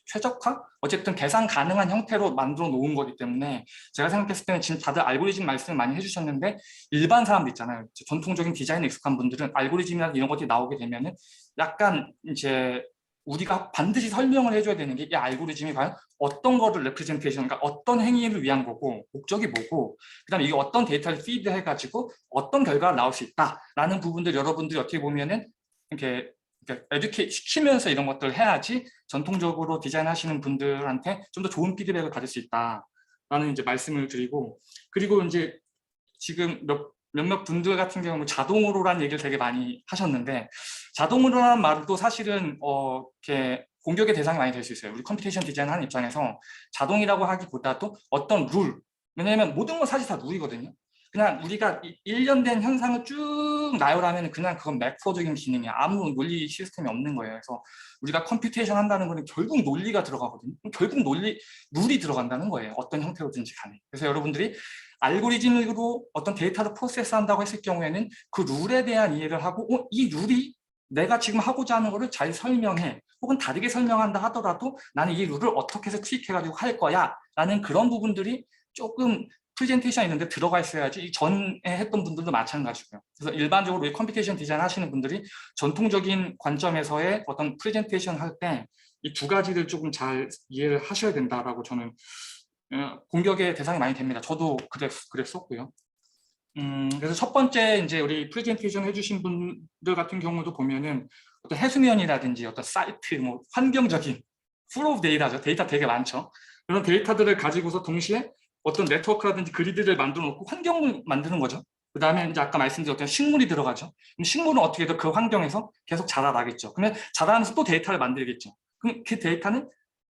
최적화? 어쨌든 계산 가능한 형태로 만들어 놓은 거기 때문에 제가 생각했을 때는 지금 다들 알고리즘 말씀을 많이 해주셨는데 일반 사람들 있잖아요. 전통적인 디자인에 익숙한 분들은 알고리즘이나 이런 것들이 나오게 되면은 약간 이제 우리가 반드시 설명을 해줘야 되는 게 이 알고리즘이 과연 어떤 거를 레프레젠테이션, 그러니까 어떤 행위를 위한 거고 목적이 뭐고 그다음에 이게 어떤 데이터를 피드해가지고 어떤 결과가 나올 수 있다라는 부분들 여러분들이 어떻게 보면은 이렇게 에듀케이트 시키면서 이런 것들을 해야지 전통적으로 디자인하시는 분들한테 좀 더 좋은 피드백을 받을 수 있다라는 이제 말씀을 드리고 그리고 이제 지금 몇몇 분들 같은 경우는 자동으로라는 얘기를 되게 많이 하셨는데 자동으로라는 말도 사실은 이렇게 공격의 대상이 많이 될 수 있어요. 우리 컴퓨테이션 디자인 하는 입장에서 자동이라고 하기보다도 어떤 룰, 왜냐하면 모든 건 사실 다 룰이거든요. 그냥 우리가 일련된 현상을 쭉 나열하면 그냥 그건 매크로적인 기능이야. 아무 논리 시스템이 없는 거예요. 그래서 우리가 컴퓨테이션 한다는 거는 결국 논리가 들어가거든요. 결국 룰이 들어간다는 거예요. 어떤 형태로든지 간에. 그래서 여러분들이 알고리즘으로 어떤 데이터를 프로세스한다고 했을 경우에는 그 룰에 대한 이해를 하고 이 룰이 내가 지금 하고자 하는 거를 잘 설명해. 혹은 다르게 설명한다 하더라도 나는 이 룰을 어떻게 해서 트윅해가지고 할 거야 라는 그런 부분들이 조금 프레젠테이션 있는데 들어가 있어야지 이 전에 했던 분들도 마찬가지고요. 그래서 일반적으로 이 컴퓨테이션 디자인 하시는 분들이 전통적인 관점에서의 어떤 프레젠테이션 할 때 이 두 가지를 조금 잘 이해를 하셔야 된다라고 저는 공격의 대상이 많이 됩니다. 저도 그랬었고요. 그래서 첫 번째 이제 우리 프레젠테이션 해주신 분들 같은 경우도 보면은 어떤 해수면이라든지 어떤 사이트, 뭐 환경적인 full of data죠. 데이터 되게 많죠. 그런 데이터들을 가지고서 동시에 어떤 네트워크라든지 그리드를 만들어 놓고 환경을 만드는 거죠. 그 다음에 이제 아까 말씀드렸던 식물이 들어가죠. 그럼 식물은 어떻게 해도 그 환경에서 계속 자라나겠죠. 그러면 자라면서 또 데이터를 만들겠죠. 그럼 그 데이터는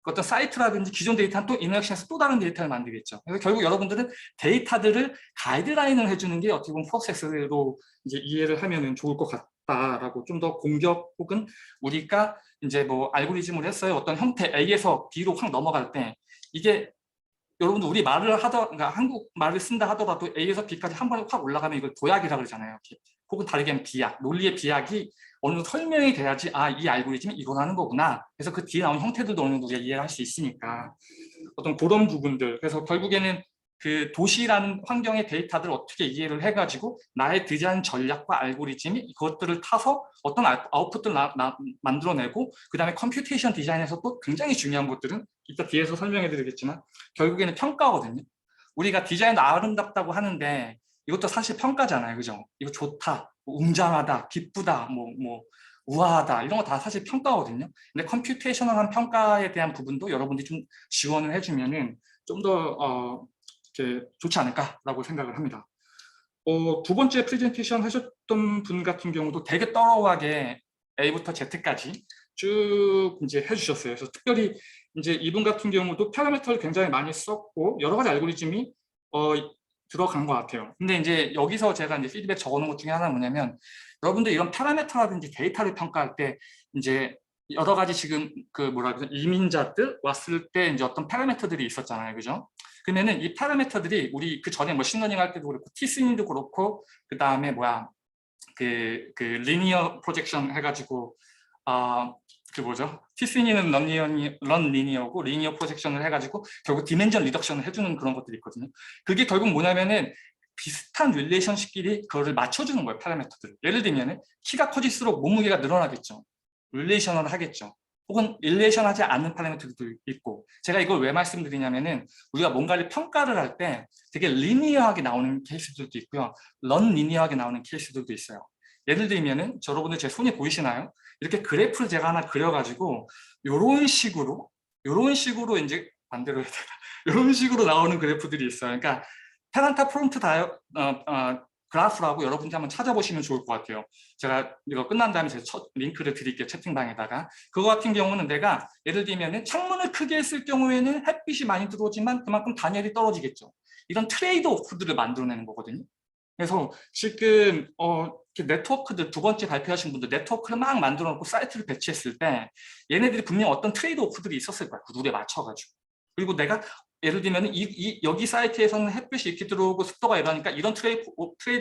어떤 사이트라든지 기존 데이터는 또 인터랙션에서 또 다른 데이터를 만들겠죠. 그래서 결국 여러분들은 데이터들을 가이드라인을 해주는 게 어떻게 보면 프로세스로 이제 이해를 하면 좋을 것 같다라고 좀 더 공격 혹은 우리가 이제 뭐 알고리즘을 했어요. 어떤 형태 A에서 B로 확 넘어갈 때 이게 여러분들 우리 말을 그러니까 한국 말을 쓴다 하더라도 A에서 B까지 한 번에 확 올라가면 이걸 도약이라고 그러잖아요. 이렇게. 혹은 다르게 하면 비약, 논리의 비약이 어느 정도 설명이 돼야지 이 알고리즘이 일어나는 거구나. 그래서 그 뒤에 나온 형태들도 어느 정도 우리가 이해를 할 수 있으니까 어떤 그런 부분들. 그래서 결국에는 그 도시라는 환경의 데이터들을 어떻게 이해를 해가지고 나의 디자인 전략과 알고리즘이 그것들을 타서 어떤 아웃풋들을 만들어내고 그 다음에 컴퓨테이션 디자인에서 또 굉장히 중요한 것들은 이따 뒤에서 설명해 드리겠지만 결국에는 평가거든요. 우리가 디자인도 아름답다고 하는데 이것도 사실 평가잖아요. 그죠? 이거 좋다, 웅장하다, 기쁘다, 뭐 우아하다 이런 거 다 사실 평가거든요. 근데 컴퓨테이셔널한 평가에 대한 부분도 여러분들이 좀 지원을 해주면은 좀 더 좋지 않을까라고 생각을 합니다. 두 번째 프레젠테이션 하셨던 분 같은 경우도 되게 떨어하게 A부터 Z까지 쭉 이제 해주셨어요. 그래서 특별히 이제 이분 같은 경우도 파라미터를 굉장히 많이 썼고 여러 가지 알고리즘이 들어간 것 같아요. 근데 이제 여기서 제가 이제 피드백 적어놓은 것 중에 하나는 뭐냐면 여러분들 이런 파라미터라든지 데이터를 평가할 때 이제 여러 가지 지금 그 뭐라 그러죠? 이민자들 왔을 때 이제 어떤 파라미터들이 있었잖아요. 그죠? 그러면은 이 파라미터들이 우리 그 전에 머신러닝 할 때도 그렇고 티스닝도 그렇고 그 다음에 그 리니어 프로젝션 해가지고 그 뭐죠? 티스닝은 런 리니어고 리니어 프로젝션을 해가지고 결국 디멘전 리덕션을 해주는 그런 것들이 있거든요. 그게 결국 뭐냐면은 비슷한 릴레이션식끼리 그거를 맞춰주는 거예요. 파라미터들. 예를 들면 키가 커질수록 몸무게가 늘어나겠죠. 릴레이션을 하겠죠. 혹은 릴레이션하지 않는 파라미터들도 있고 제가 이걸 왜 말씀드리냐면은 우리가 뭔가를 평가를 할 때 되게 리니어하게 나오는 케이스들도 있고요. 런 리니어하게 나오는 케이스들도 있어요. 예를 들면은 여러분들 제 손이 보이시나요? 이렇게 그래프를 제가 하나 그려가지고 이런 식으로 이제 반대로 해야 되나? 이런 식으로 나오는 그래프들이 있어요. 그러니까 페란타 프론트 그래프라고 여러분들 한번 찾아보시면 좋을 것 같아요. 제가 이거 끝난 다음에 제가 첫 링크를 드릴게요. 채팅방에다가. 그거 같은 경우는 내가 예를 들면 창문을 크게 했을 경우에는 햇빛이 많이 들어오지만 그만큼 단열이 떨어지겠죠. 이런 트레이드 오프들을 만들어내는 거거든요. 그래서 지금 네트워크들 두 번째 발표하신 분들 네트워크를 막 만들어 놓고 사이트를 배치했을 때 얘네들이 분명 어떤 트레이드 오프들이 있었을 거야. 그 룰에 맞춰가지고. 그리고 내가 예를 들면 여기 사이트에서는 햇빛이 이렇게 들어오고 습도가 이러니까 이런 트레이드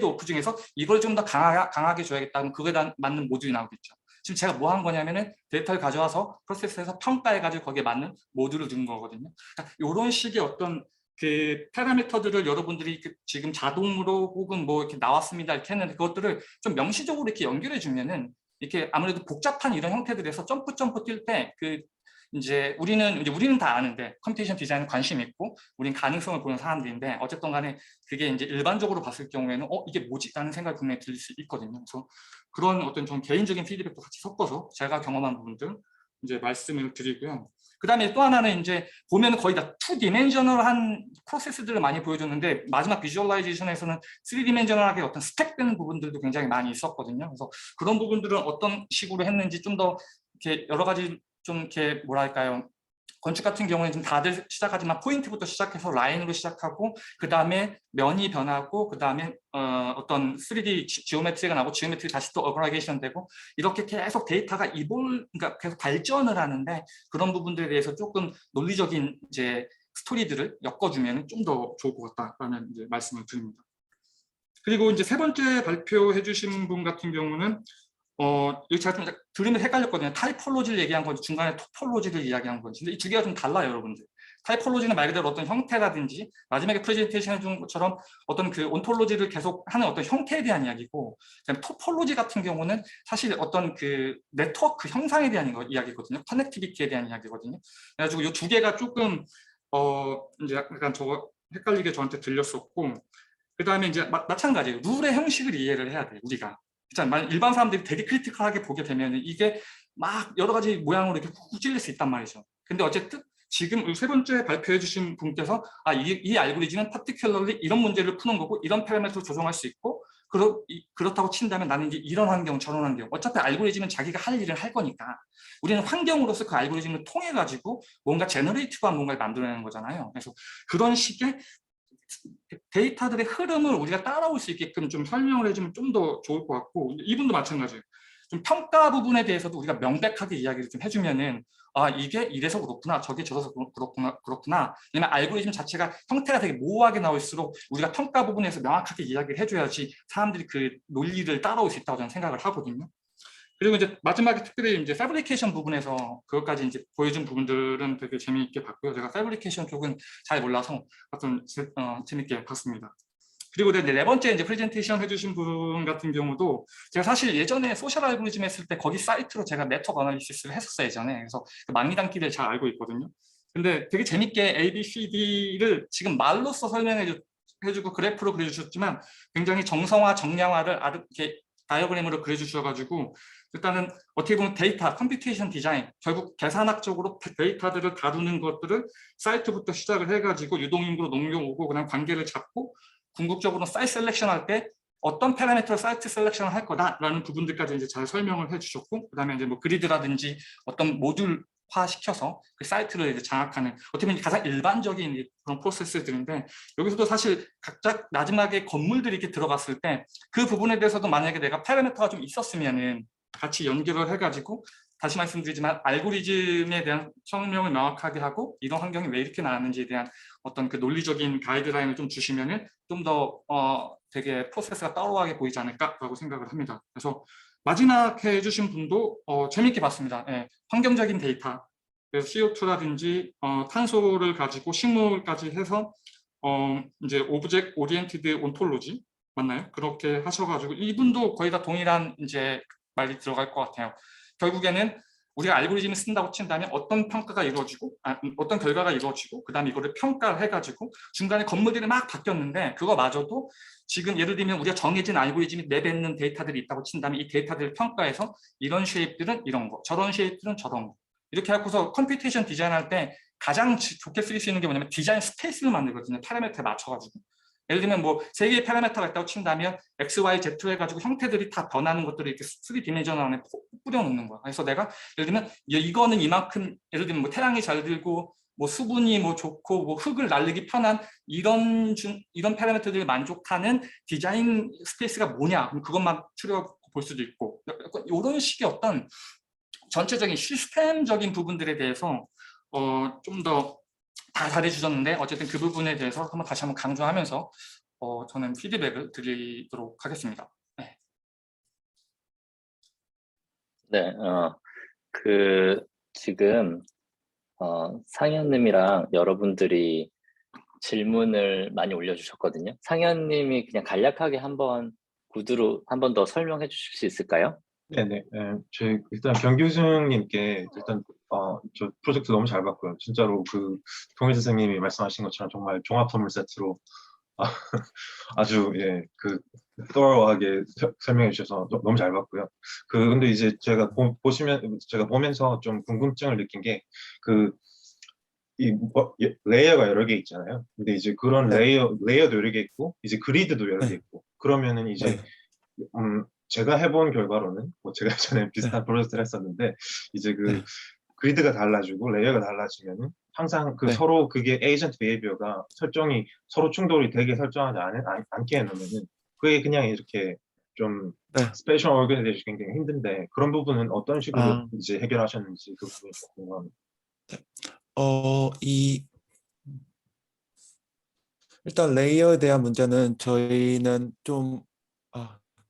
오프 중에서 이걸 좀 더 강하게 줘야겠다면 그거에 맞는 모듈이 나오겠죠. 지금 제가 뭐 한 거냐면은 데이터를 가져와서 프로세스에서 평가해가지고 거기에 맞는 모듈을 준 거거든요. 그러니까 이런 식의 어떤 그 파라미터들을 여러분들이 지금 자동으로 혹은 뭐 이렇게 나왔습니다 이렇게 했는데 그것들을 좀 명시적으로 이렇게 연결해 주면은 이렇게 아무래도 복잡한 이런 형태들에서 점프 뛸 때 이제 우리는 다 아는데 컴퓨테이션 디자인에 관심 있고 우린 가능성을 보는 사람들인데 어쨌든 간에 그게 이제 일반적으로 봤을 경우에는 이게 뭐지? 라는 생각이 분명히 들릴 수 있거든요. 그래서 그런 어떤 좀 개인적인 피드백도 같이 섞어서 제가 경험한 부분들 이제 말씀을 드리고요. 그 다음에 또 하나는 이제 보면 거의 다 2디멘셔널한 프로세스들을 많이 보여줬는데 마지막 비주얼라이제이션에서는 3디멘셔널하게 어떤 스택되는 부분들도 굉장히 많이 있었거든요. 그래서 그런 부분들은 어떤 식으로 했는지 좀 더 이렇게 여러 가지 좀 이렇게 뭐랄까요. 건축 같은 경우에는 좀 다들 시작하지만 포인트부터 시작해서 라인으로 시작하고 그 다음에 면이 변하고 그 다음에 어떤 3D 지오메트리가 나오고 지오메트리 다시 또 어그라게이션 되고 이렇게 계속 데이터가 그러니까 계속 발전을 하는데 그런 부분들에 대해서 조금 논리적인 이제 스토리들을 엮어주면 좀 더 좋을 것 같다라는 이제 말씀을 드립니다. 그리고 이제 세 번째 발표해 주신 분 같은 경우는 여기 제가 좀 들으면 헷갈렸거든요. 타이폴로지를 얘기한 건지 중간에 토폴로지를 이야기한 건지. 근데 이 두 개가 좀 달라요, 여러분들. 타이폴로지는 말 그대로 어떤 형태라든지 마지막에 프레젠테이션 해준 것처럼 어떤 그 온톨로지를 계속 하는 어떤 형태에 대한 이야기고, 그다음에 토폴로지 같은 경우는 사실 어떤 그 네트워크 형상에 대한 이야기거든요. 커넥티비티에 대한 이야기거든요. 그래가지고 이 두 개가 조금 이제 약간 저거 헷갈리게 저한테 들렸었고, 그다음에 이제 마찬가지예요. 룰의 형식을 이해를 해야 돼요, 우리가. 일반 사람들이 되게 크리티컬하게 보게 되면 이게 막 여러 가지 모양으로 이렇게 쿡쿡 찔릴 수 있단 말이죠. 근데 어쨌든 지금 세 번째 발표해 주신 분께서 이 알고리즘은 particularly 이런 문제를 푸는 거고 이런 파라미터를 조정할 수 있고 그렇다고 친다면 나는 이제 이런 환경 저런 환경, 어차피 알고리즘은 자기가 할 일을 할 거니까 우리는 환경으로서 그 알고리즘을 통해 가지고 뭔가 제너레이티브한 뭔가를 만들어내는 거잖아요. 그래서 그런 식의 데이터들의 흐름을 우리가 따라올 수 있게끔 좀 설명을 해주면 좀 더 좋을 것 같고, 이분도 마찬가지예요. 좀 평가 부분에 대해서도 우리가 명백하게 이야기를 좀 해주면은 이게 이래서 그렇구나, 저게 저래서 그렇구나. 왜냐면 알고리즘 자체가 형태가 되게 모호하게 나올수록 우리가 평가 부분에서 명확하게 이야기를 해줘야지 사람들이 그 논리를 따라올 수 있다고 저는 생각을 하거든요. 그리고 이제 마지막에 특별히 이제 패브리케이션 부분에서 그것까지 이제 보여준 부분들은 되게 재미있게 봤고요. 제가 패브리케이션 쪽은 잘 몰라서 좀 재밌게 봤습니다. 그리고 네 번째 이제 프레젠테이션 해주신 분 같은 경우도 제가 사실 예전에 소셜 알고리즘 했을 때 거기 사이트로 제가 네트워크 어널리시스를 했었어요, 예전에. 그래서 그 망리단기를 잘 알고 있거든요. 근데 되게 재밌게 ABCD를 지금 말로써 설명해주고 그래프로 그려주셨지만 굉장히 정성화, 정량화를 이렇게 다이어그램으로 그려주셔가지고 일단은 어떻게 보면 데이터, 컴퓨테이션 디자인, 결국 계산학적으로 데이터들을 다루는 것들을 사이트부터 시작을 해가지고 유동인구로 넘겨오고 그다음 관계를 잡고 궁극적으로 사이트 셀렉션 할 때 어떤 파라미터로 사이트 셀렉션을 할 거다라는 부분들까지 이제 잘 설명을 해주셨고, 그다음에 이제 뭐 그리드라든지 어떤 모듈화 시켜서 그 사이트를 이제 장악하는 어떻게 보면 가장 일반적인 그런 프로세스들인데, 여기서도 사실 각자 마지막에 건물들이 이렇게 들어갔을 때 그 부분에 대해서도 만약에 내가 파라미터가 좀 있었으면은 같이 연결을 해가지고 다시 말씀드리지만 알고리즘에 대한 설명을 명확하게 하고 이런 환경이 왜 이렇게 나왔는지에 대한 어떤 그 논리적인 가이드라인을 좀 주시면은 좀 더 되게 프로세스가 따로하게 보이지 않을까라고 생각을 합니다. 그래서 마지막 해주신 분도 재밌게 봤습니다. 예, 환경적인 데이터, 그래서 CO2라든지 탄소를 가지고 식물까지 해서 이제 오브젝트 오리엔티드 온톨로지 맞나요? 그렇게 하셔가지고 이분도 거의 다 동일한 이제 말이 들어갈 것 같아요. 결국에는 우리가 알고리즘을 쓴다고 친다면 어떤 평가가 이루어지고 어떤 결과가 이루어지고 그다음에 이거를 평가를 해가지고 중간에 건물들이 막 바뀌었는데 그거마저도 지금 예를 들면 우리가 정해진 알고리즘이 내뱉는 데이터들이 있다고 친다면 이 데이터들을 평가해서 이런 쉐입들은 이런 거, 저런 쉐입들은 저런 거 이렇게 하고서 컴퓨테이션 디자인할 때 가장 좋게 쓰일 수 있는 게 뭐냐면 디자인 스페이스를 만들거든요. 파라미터에 맞춰가지고. 예를 들면 뭐 3개의 파라미터가 있다고 친다면 X, Y, Z 해가지고 형태들이 다 변하는 것들을 이렇게 3디멘전 안에 뿌려놓는 거야. 그래서 내가 예를 들면 이거는 이만큼 예를 들면 뭐 태양이 잘 들고 뭐 수분이 뭐 좋고 뭐 흙을 날리기 편한 이런 파라미터들을 만족하는 디자인 스페이스가 뭐냐? 그것만 추려 볼 수도 있고 이런 식의 어떤 전체적인 시스템적인 부분들에 대해서 좀 더 다 잘해주셨는데 어쨌든 그 부분에 대해서 다시 한번 강조하면서 저는 피드백을 드리도록 하겠습니다. 네. 네, 지금 상현님이랑 여러분들이 질문을 많이 올려주셨거든요. 상현님이 그냥 간략하게 구두로 한 번 더 설명해 주실 수 있을까요? 네네. 일단 경규승님께 일단 저 프로젝트 너무 잘 봤고요. 진짜로 그 동일 선생님이 말씀하신 것처럼 정말 종합 선물 세트로 아주 그 thorought하게 설명해 주셔서 너무 잘 봤고요. 근데 이제 제가 보면서 좀 궁금증을 느낀 게 레이어가 여러 개 있잖아요. 근데 이제 그런 레이어도 여러 개 있고 이제 그리드도 여러 개 있고 그러면은 이제 제가 해본 결과로는 제가 전에 비슷한 프로젝트를 했었는데 이제 그리드가 달라지고 레이어가 달라지면은 항상 서로 그게 에이전트 비헤이비어가 설정이 서로 충돌이 되게 설정하지 않게 해놓으면은 그게 그냥 이렇게 좀 스페셜 오거나이제이션이 굉장히 힘든데 그런 부분은 어떤 식으로 이제 해결하셨는지 그 부분이 좀 궁금합니다. 일단 레이어에 대한 문제는 저희는 좀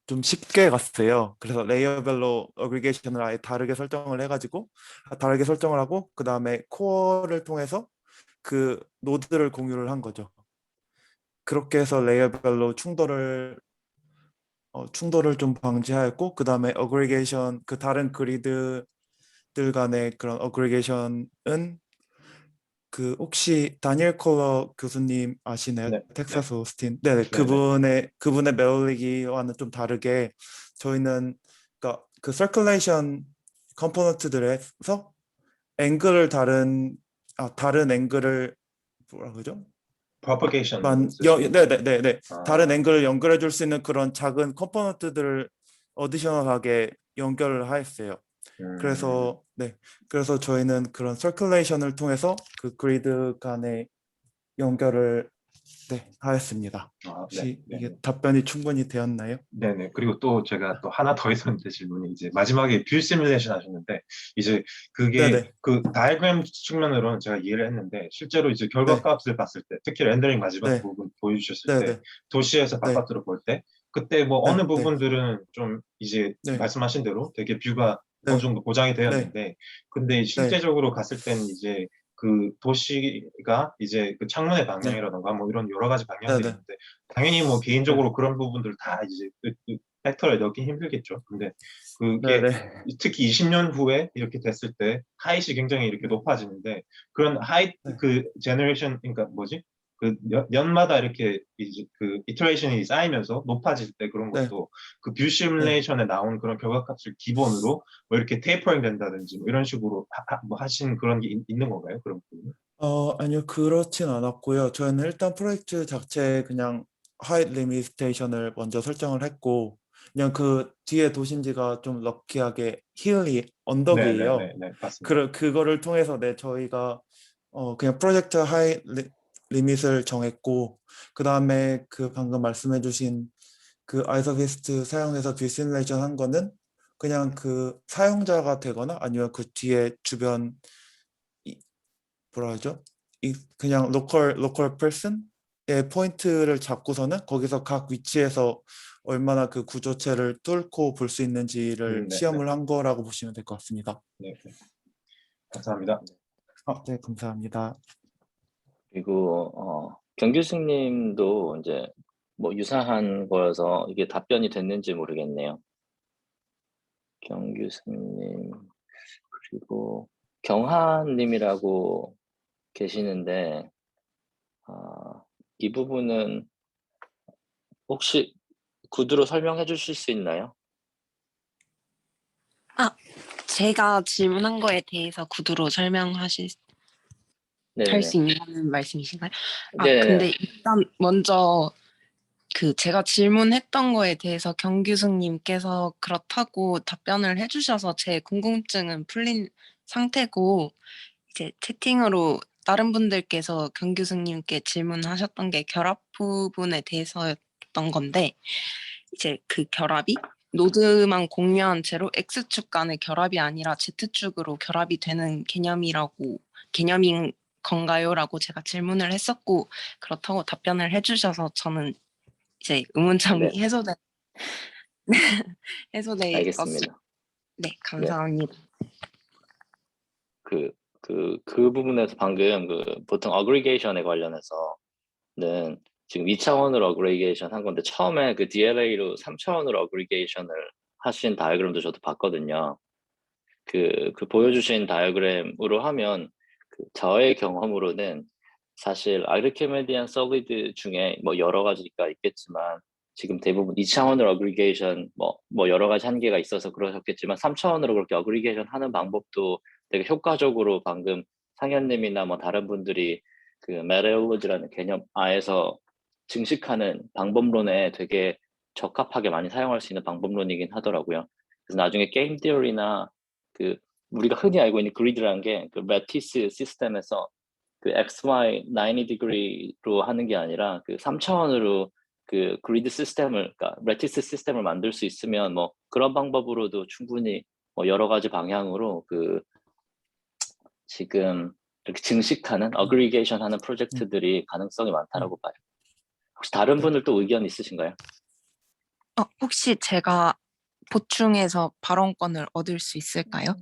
좀 쉽게 갔어요. 그래서 레이어별로 어그리게이션을 아예 다르게 설정을 해가지고 다르게 설정을 하고 그 다음에 코어를 통해서 그 노드를 공유를 한 거죠. 그렇게 해서 레이어별로 충돌을 좀 방지하였고 그 다음에 어그리게이션 그 다른 그리드들 간의 그런 어그리게이션은 그 혹시 다니엘 컬러 교수님 아시나요? 네, 텍사스 오스틴. 네네. 네네. 그분의 메올리기와는 좀 다르게 저희는 그러니까 그 서큘레이션 컴포넌트들에서 앵글을 다른 앵글을 뭐라 그러죠? propagation 쓰시는 네네네네. 아, 다른 앵글을 연결해 줄 수 있는 그런 작은 컴포넌트들을 어디셔널하게 연결을 하였어요. 그래서 그래서 저희는 그런 서큘레이션을 통해서 그 그리드 간의 연결을 하였습니다. 네, 혹시 네, 이게 네. 답변이 충분히 되었나요? 네네. 그리고 또 제가 또 하나 더 있었는데 질문이 이제 마지막에 뷰 시뮬레이션 하셨는데 이제 그게 네네. 그 다이어그램 측면으로는 제가 이해를 했는데 실제로 이제 네. 결과값을 봤을 때 특히 렌더링 마지막 네. 부분 보여주셨을 때 네네. 도시에서 네. 바깥으로 볼 때 그때 뭐 네. 어느 네. 부분들은 좀 이제 네. 말씀하신 대로 되게 뷰가 어느 네. 정도 보장이 네. 되었는데 근데 네. 실제적으로 갔을 때는 이제 그 도시가 이제 그 창문의 네. 방향이라던가 뭐 이런 여러 가지 방향들이 네네. 있는데 당연히 뭐 네. 개인적으로 그런 부분들 다 이제 그 팩터를 넣기 힘들겠죠. 근데 그게 네네. 특히 20년 후에 이렇게 됐을 때 하이트 굉장히 이렇게 네. 높아지는데 그런 하이 네. 그 제너레이션 그러니까 뭐지? 그 년마다 이렇게 이제 그 이터레이션이 쌓이면서 높아질 때 그런 네. 것도 그 뷰 네. 시뮬레이션에 나온 그런 결과값을 기본으로 뭐 이렇게 테이퍼링 된다든지 뭐 이런 식으로 뭐 하신 그런 게 있는 건가요? 그런 부분은? 아니요, 그렇진 않았고요. 저희는 일단 프로젝트 자체에 그냥 하이트 리미테이션을 먼저 설정을 했고, 그냥 그 뒤에 도심지가 좀 럭키하게 힐이 언덕이에요. 네네네 맞습니다. 그거를 통해서 저희가 그냥 프로젝트 리밋을 정했고, 그 다음에 그 방금 말씀해주신 그 아이서비스트 사용해서 뷰시뮬레이션 한 거는 그냥 그 사용자가 되거나 아니면 그 뒤에 주변 뭐라 하죠? 그냥 로컬 퍼슨의 포인트를 잡고서는 거기서 각 위치에서 얼마나 그 구조체를 뚫고 볼 수 있는지를 네, 시험을 한 거라고 보시면 될 것 같습니다. 네, 감사합니다. 네, 감사합니다. 그리고 경규승님도 이제 뭐 유사한 거여서 이게 답변이 됐는지 모르겠네요. 경규승님 그리고 경한님이라고 계시는데 이 부분은 혹시 구두로 설명해 주실 수 있나요? 제가 질문한 거에 대해서 구두로 할 수 네네. 있는 말씀이신가요? 네네. 근데 일단 먼저 그 제가 질문했던 거에 대해서 경규승님께서 그렇다고 답변을 해주셔서 제 궁금증은 풀린 상태고 이제 채팅으로 다른 분들께서 경규승님께 질문하셨던 게 결합 부분에 대해서였던 건데 이제 그 결합이 노드만 공유한 채로 X축 간의 결합이 아니라 Z축으로 결합이 되는 개념인 건가요?라고 제가 질문을 했었고 그렇다고 답변을 해주셔서 저는 이제 의문점이 네. 해소될 것을 알겠습니다. 네, 네. 감사합니다. 그 부분에서 방금 보통 어그리게이션에 관련해서는 지금 2차원으로 어그리게이션 한 건데 처음에 그 DLA로 3차원으로 어그리게이션을 하신 다이어그램도 저도 봤거든요. 그 보여주신 다이어그램으로 하면 저의 경험으로는 사실 아르키메디안 솔리드 중에 뭐 여러 가지가 있겠지만 지금 대부분 2차원으로 어그리게이션 뭐 여러 가지 한계가 있어서 그러셨겠지만 3차원으로 그렇게 어그리게이션 하는 방법도 되게 효과적으로 방금 상현님이나 뭐 다른 분들이 그 메테올로지라는 개념 아에서 증식하는 방법론에 되게 적합하게 많이 사용할 수 있는 방법론이긴 하더라고요. 그래서 나중에 게임 티어리나 우리가 흔히 알고 있는 그리드라는 게 그 매티스 시스템에서 그 XY 90 degree로 하는 게 아니라 그 3차원으로 그 그리드 시스템을 그러니까 매티스 시스템을 만들 수 있으면 뭐 그런 방법으로도 충분히 뭐 여러 가지 방향으로 지금 이렇게 증식하는 어그리게이션 하는 프로젝트들이 가능성이 많다라고 봐요. 혹시 다른 분들 또 의견 있으신가요? 혹시 제가 보충해서 발언권을 얻을 수 있을까요?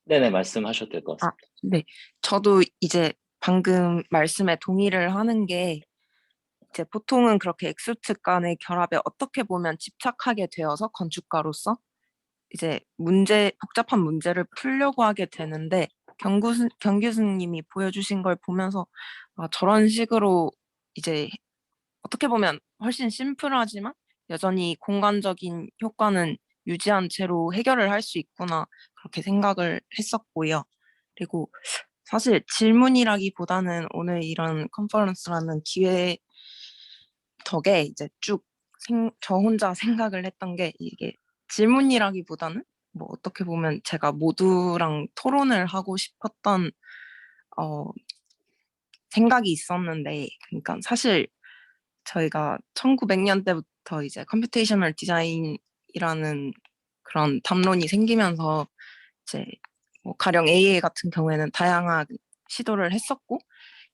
네네, 말씀하셔도 될 것 같습니다. 네. 저도 이제 방금 말씀에 동의를 하는 게 이제 보통은 그렇게 엑스트 간의 결합에 어떻게 보면 집착하게 되어서 건축가로서 이제 복잡한 문제를 풀려고 하게 되는데 경규승님이 보여주신 걸 보면서 저런 식으로 이제 어떻게 보면 훨씬 심플하지만 여전히 공간적인 효과는 유지한 채로 해결을 할 수 있구나 그렇게 생각을 했었고요. 그리고 사실 질문이라기보다는 오늘 이런 컨퍼런스라는 기회 덕에 이제 쭉 저 혼자 생각을 했던 게 이게 질문이라기보다는 뭐 어떻게 보면 제가 모두랑 토론을 하고 싶었던 생각이 있었는데 그러니까 사실 저희가 1900년대부터 이제 컴퓨테이셔널 디자인이라는 그런 담론이 생기면서 이제 뭐 가령 AA 같은 경우에는 다양한 시도를 했었고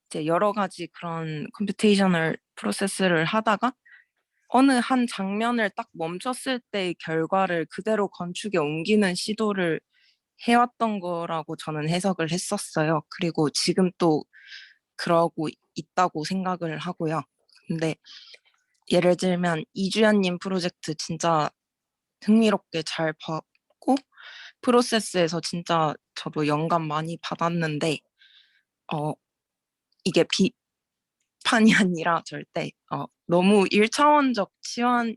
이제 여러 가지 그런 컴퓨테이셔널 프로세스를 하다가 어느 한 장면을 딱 멈췄을 때의 결과를 그대로 건축에 옮기는 시도를 해왔던 거라고 저는 해석을 했었어요. 그리고 지금 또 그러고 있다고 생각을 하고요. 근데 예를 들면 이주연님 프로젝트 진짜 흥미롭게 잘 봤고 프로세스에서 진짜 저도 영감 많이 받았는데 이게 비판이 아니라 절대 너무 1차원적 치환으로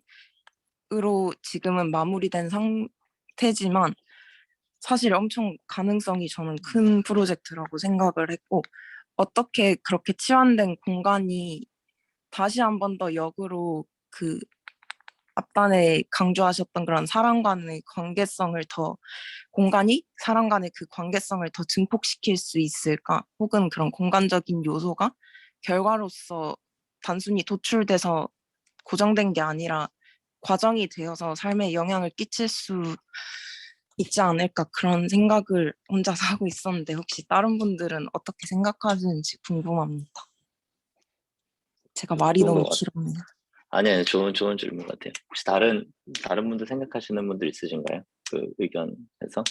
지금은 마무리된 상태지만 사실 엄청 가능성이 저는 큰 프로젝트라고 생각을 했고 어떻게 그렇게 치환된 공간이 다시 한 번 더 역으로 그 앞단에 강조하셨던 그런 사람 간의 관계성을 더 공간이 사람 간의 그 관계성을 더 증폭시킬 수 있을까? 혹은 그런 공간적인 요소가 결과로서 단순히 도출돼서 고정된 게 아니라 과정이 되어서 삶에 영향을 끼칠 수 있지 않을까 그런 생각을 혼자서 하고 있었는데 혹시 다른 분들은 어떻게 생각하시는지 궁금합니다. 제가 말이 좋은 너무 것 같아요. 길었네요. 아니에요. 좋은 질문 같아요. 혹시 다른 분들 생각하시는 분들 있으신가요? 그 의견에서?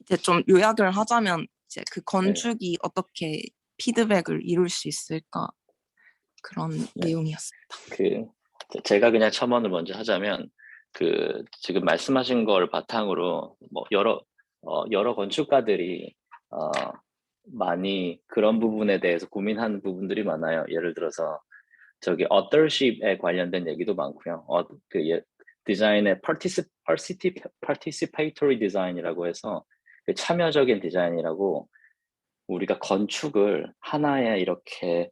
이제 좀 요약을 하자면 이제 그 네. 건축이 어떻게 피드백을 이룰 수 있을까 그런 내용이었습니다. 제가 그냥 첨언을 먼저 하자면 지금 말씀하신 걸 바탕으로 뭐 여러 건축가들이 많이 그런 부분에 대해서 고민하는 부분들이 많아요. 예를 들어서 저기 authorship에 관련된 얘기도 많고요. 디자인의 participatory design이라고 해서 그 참여적인 디자인이라고 우리가 건축을 하나의 이렇게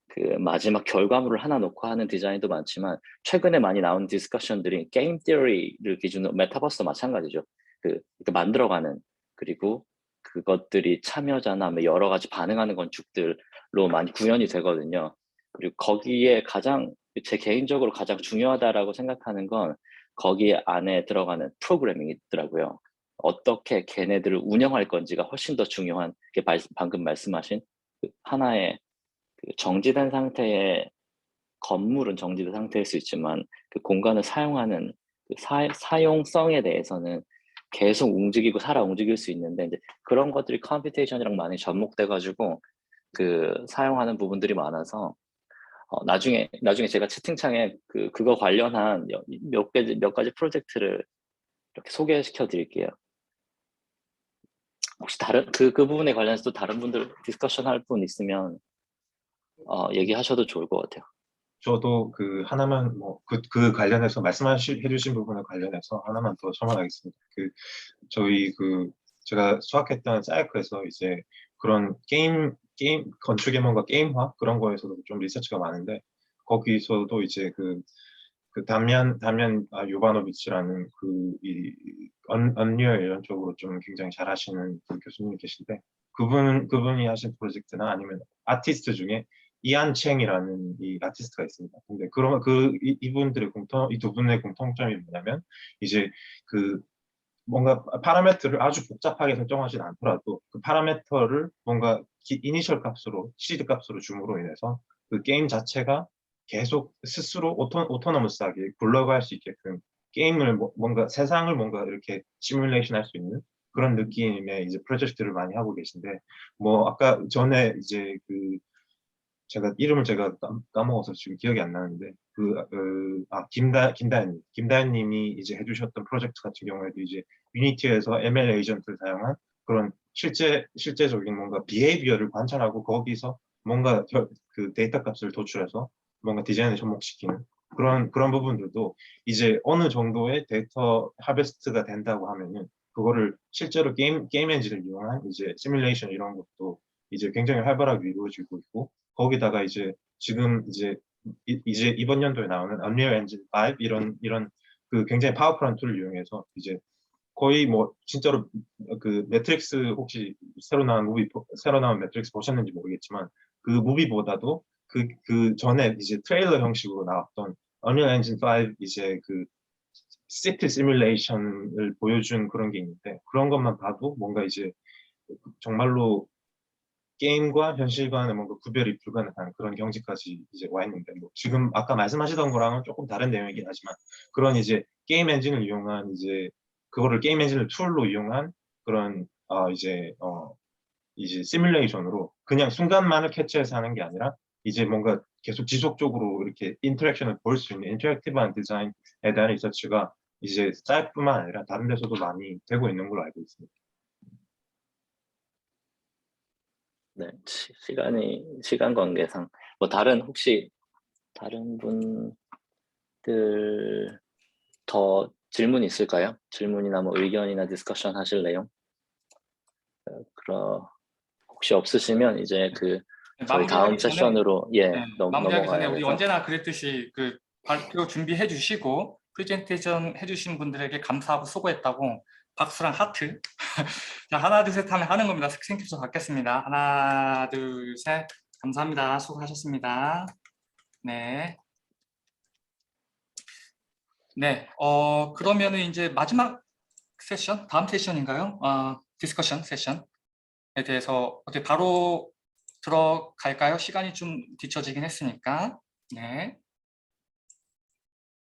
그 마지막 결과물을 하나 놓고 하는 디자인도 많지만 최근에 많이 나온 디스커션들이 게임 티어리를 기준으로 메타버스도 마찬가지죠. 그 만들어가는 그리고 그것들이 참여자나 여러 가지 반응하는 건축들로 많이 구현이 되거든요. 그리고 거기에 제 개인적으로 가장 중요하다라고 생각하는 건 거기 안에 들어가는 프로그래밍이더라고요. 어떻게 걔네들을 운영할 건지가 훨씬 더 중요한 게 방금 말씀하신 하나의 정지된 상태의 건물은 정지된 상태일 수 있지만 그 공간을 사용하는 사용성에 대해서는 계속 움직이고 살아 움직일 수 있는데 이제 그런 것들이 컴퓨테이션이랑 많이 접목돼 가지고 사용하는 부분들이 많아서 나중에 제가 채팅창에 그거 관련한 몇 가지 프로젝트를 이렇게 소개시켜 드릴게요. 혹시 그 부분에 관련해서 또 다른 분들 디스커션 할 분 있으면 얘기하셔도 좋을 것 같아요. 저도 하나만 그 관련해서 해주신 부분에 관련해서 하나만 더 첨언하겠습니다. 저희 제가 수학했던 사이클에서 이제 그런 게임 건축의 뭔가 게임화 그런 거에서도 좀 리서치가 많은데 거기서도 이제 담얀 요바노비치라는 이 언리얼 이런 쪽으로 좀 굉장히 잘하시는 교수님이 계신데 그분이 하신 프로젝트나 아니면 아티스트 중에 이안챙이라는 이 아티스트가 있습니다. 근데 그러면 이분들의 이 두 분의 공통점이 뭐냐면 이제 뭔가 파라미터를 아주 복잡하게 설정하진 않더라도 그 파라미터를 뭔가 이니셜 값으로 시드 값으로 줌으로 인해서 그 게임 자체가 계속 스스로 오토노머스하게 굴러갈 수 있게끔 게임을 뭔가 세상을 뭔가 이렇게 시뮬레이션 할 수 있는 그런 느낌의 이제 프로젝트를 많이 하고 계신데 뭐 아까 전에 이제 그 제가 이름을 제가 까먹어서 지금 기억이 안 나는데 김다현님이 이제 해주셨던 프로젝트 같은 경우에도 이제 유니티에서 ML 에이전트를 사용한 그런 실제적인 뭔가 비헤이비어를 관찰하고 거기서 뭔가 그 데이터 값을 도출해서 뭔가 디자인을 접목시키는 그런 부분들도 이제 어느 정도의 데이터 하베스트가 된다고 하면은 그거를 실제로 게임 엔진을 이용한 이제 시뮬레이션 이런 것도 이제 굉장히 활발하게 이루어지고 있고 거기다가 이제 지금 이제 이번 연도에 나오는 Unreal Engine 5 이런 그 굉장히 파워풀한 툴을 이용해서 이제 거의 뭐 진짜로 그 매트릭스 혹시 새로 나온 매트릭스 보셨는지 모르겠지만 그 무비보다도 그 전에 이제 트레일러 형식으로 나왔던 Unreal Engine 5 이제 그 시티 시뮬레이션을 보여준 그런 게 있는데 그런 것만 봐도 뭔가 이제 정말로 게임과 현실과는 뭔가 구별이 불가능한 그런 경지까지 이제 와 있는데 뭐 지금 아까 말씀하시던 거랑은 조금 다른 내용이긴 하지만 그런 이제 게임 엔진을 이용한 이제 그거를 게임 엔진을 툴로 이용한 그런 이제 시뮬레이션으로 그냥 순간만을 캡처해서 하는 게 아니라 이제 뭔가 계속 지속적으로 이렇게 인터랙션을 볼 수 있는 인터랙티브한 디자인에 대한 리서치가 이제 사이트뿐만 아니라 다른 데서도 많이 되고 있는 걸로 알고 있습니다. 네, 시간 관계상 뭐 혹시 다른 분들 더 질문 있을까요? 질문이나 뭐 의견이나 디스커션 하실래요? 혹시 없으시면 이제 저희 다음 마무리하기 전에 세션으로 마무리하기 전에 넘어가야 우리 돼서. 언제나 그랬듯이 그 발표 준비해 주시고 프레젠테이션 해주신 분들에게 감사하고 수고했다고 박수랑 하트. 자, 하나 둘 셋 하면 하는 겁니다. 스크린캡처 받겠습니다. 하나 둘 셋. 감사합니다. 수고하셨습니다. 네. 네. 그러면은 이제 마지막 세션, 다음 세션인가요? 디스커션 세션에 대해서 어떻게 바로 들어갈까요? 시간이 좀 뒤처지긴 했으니까. 네.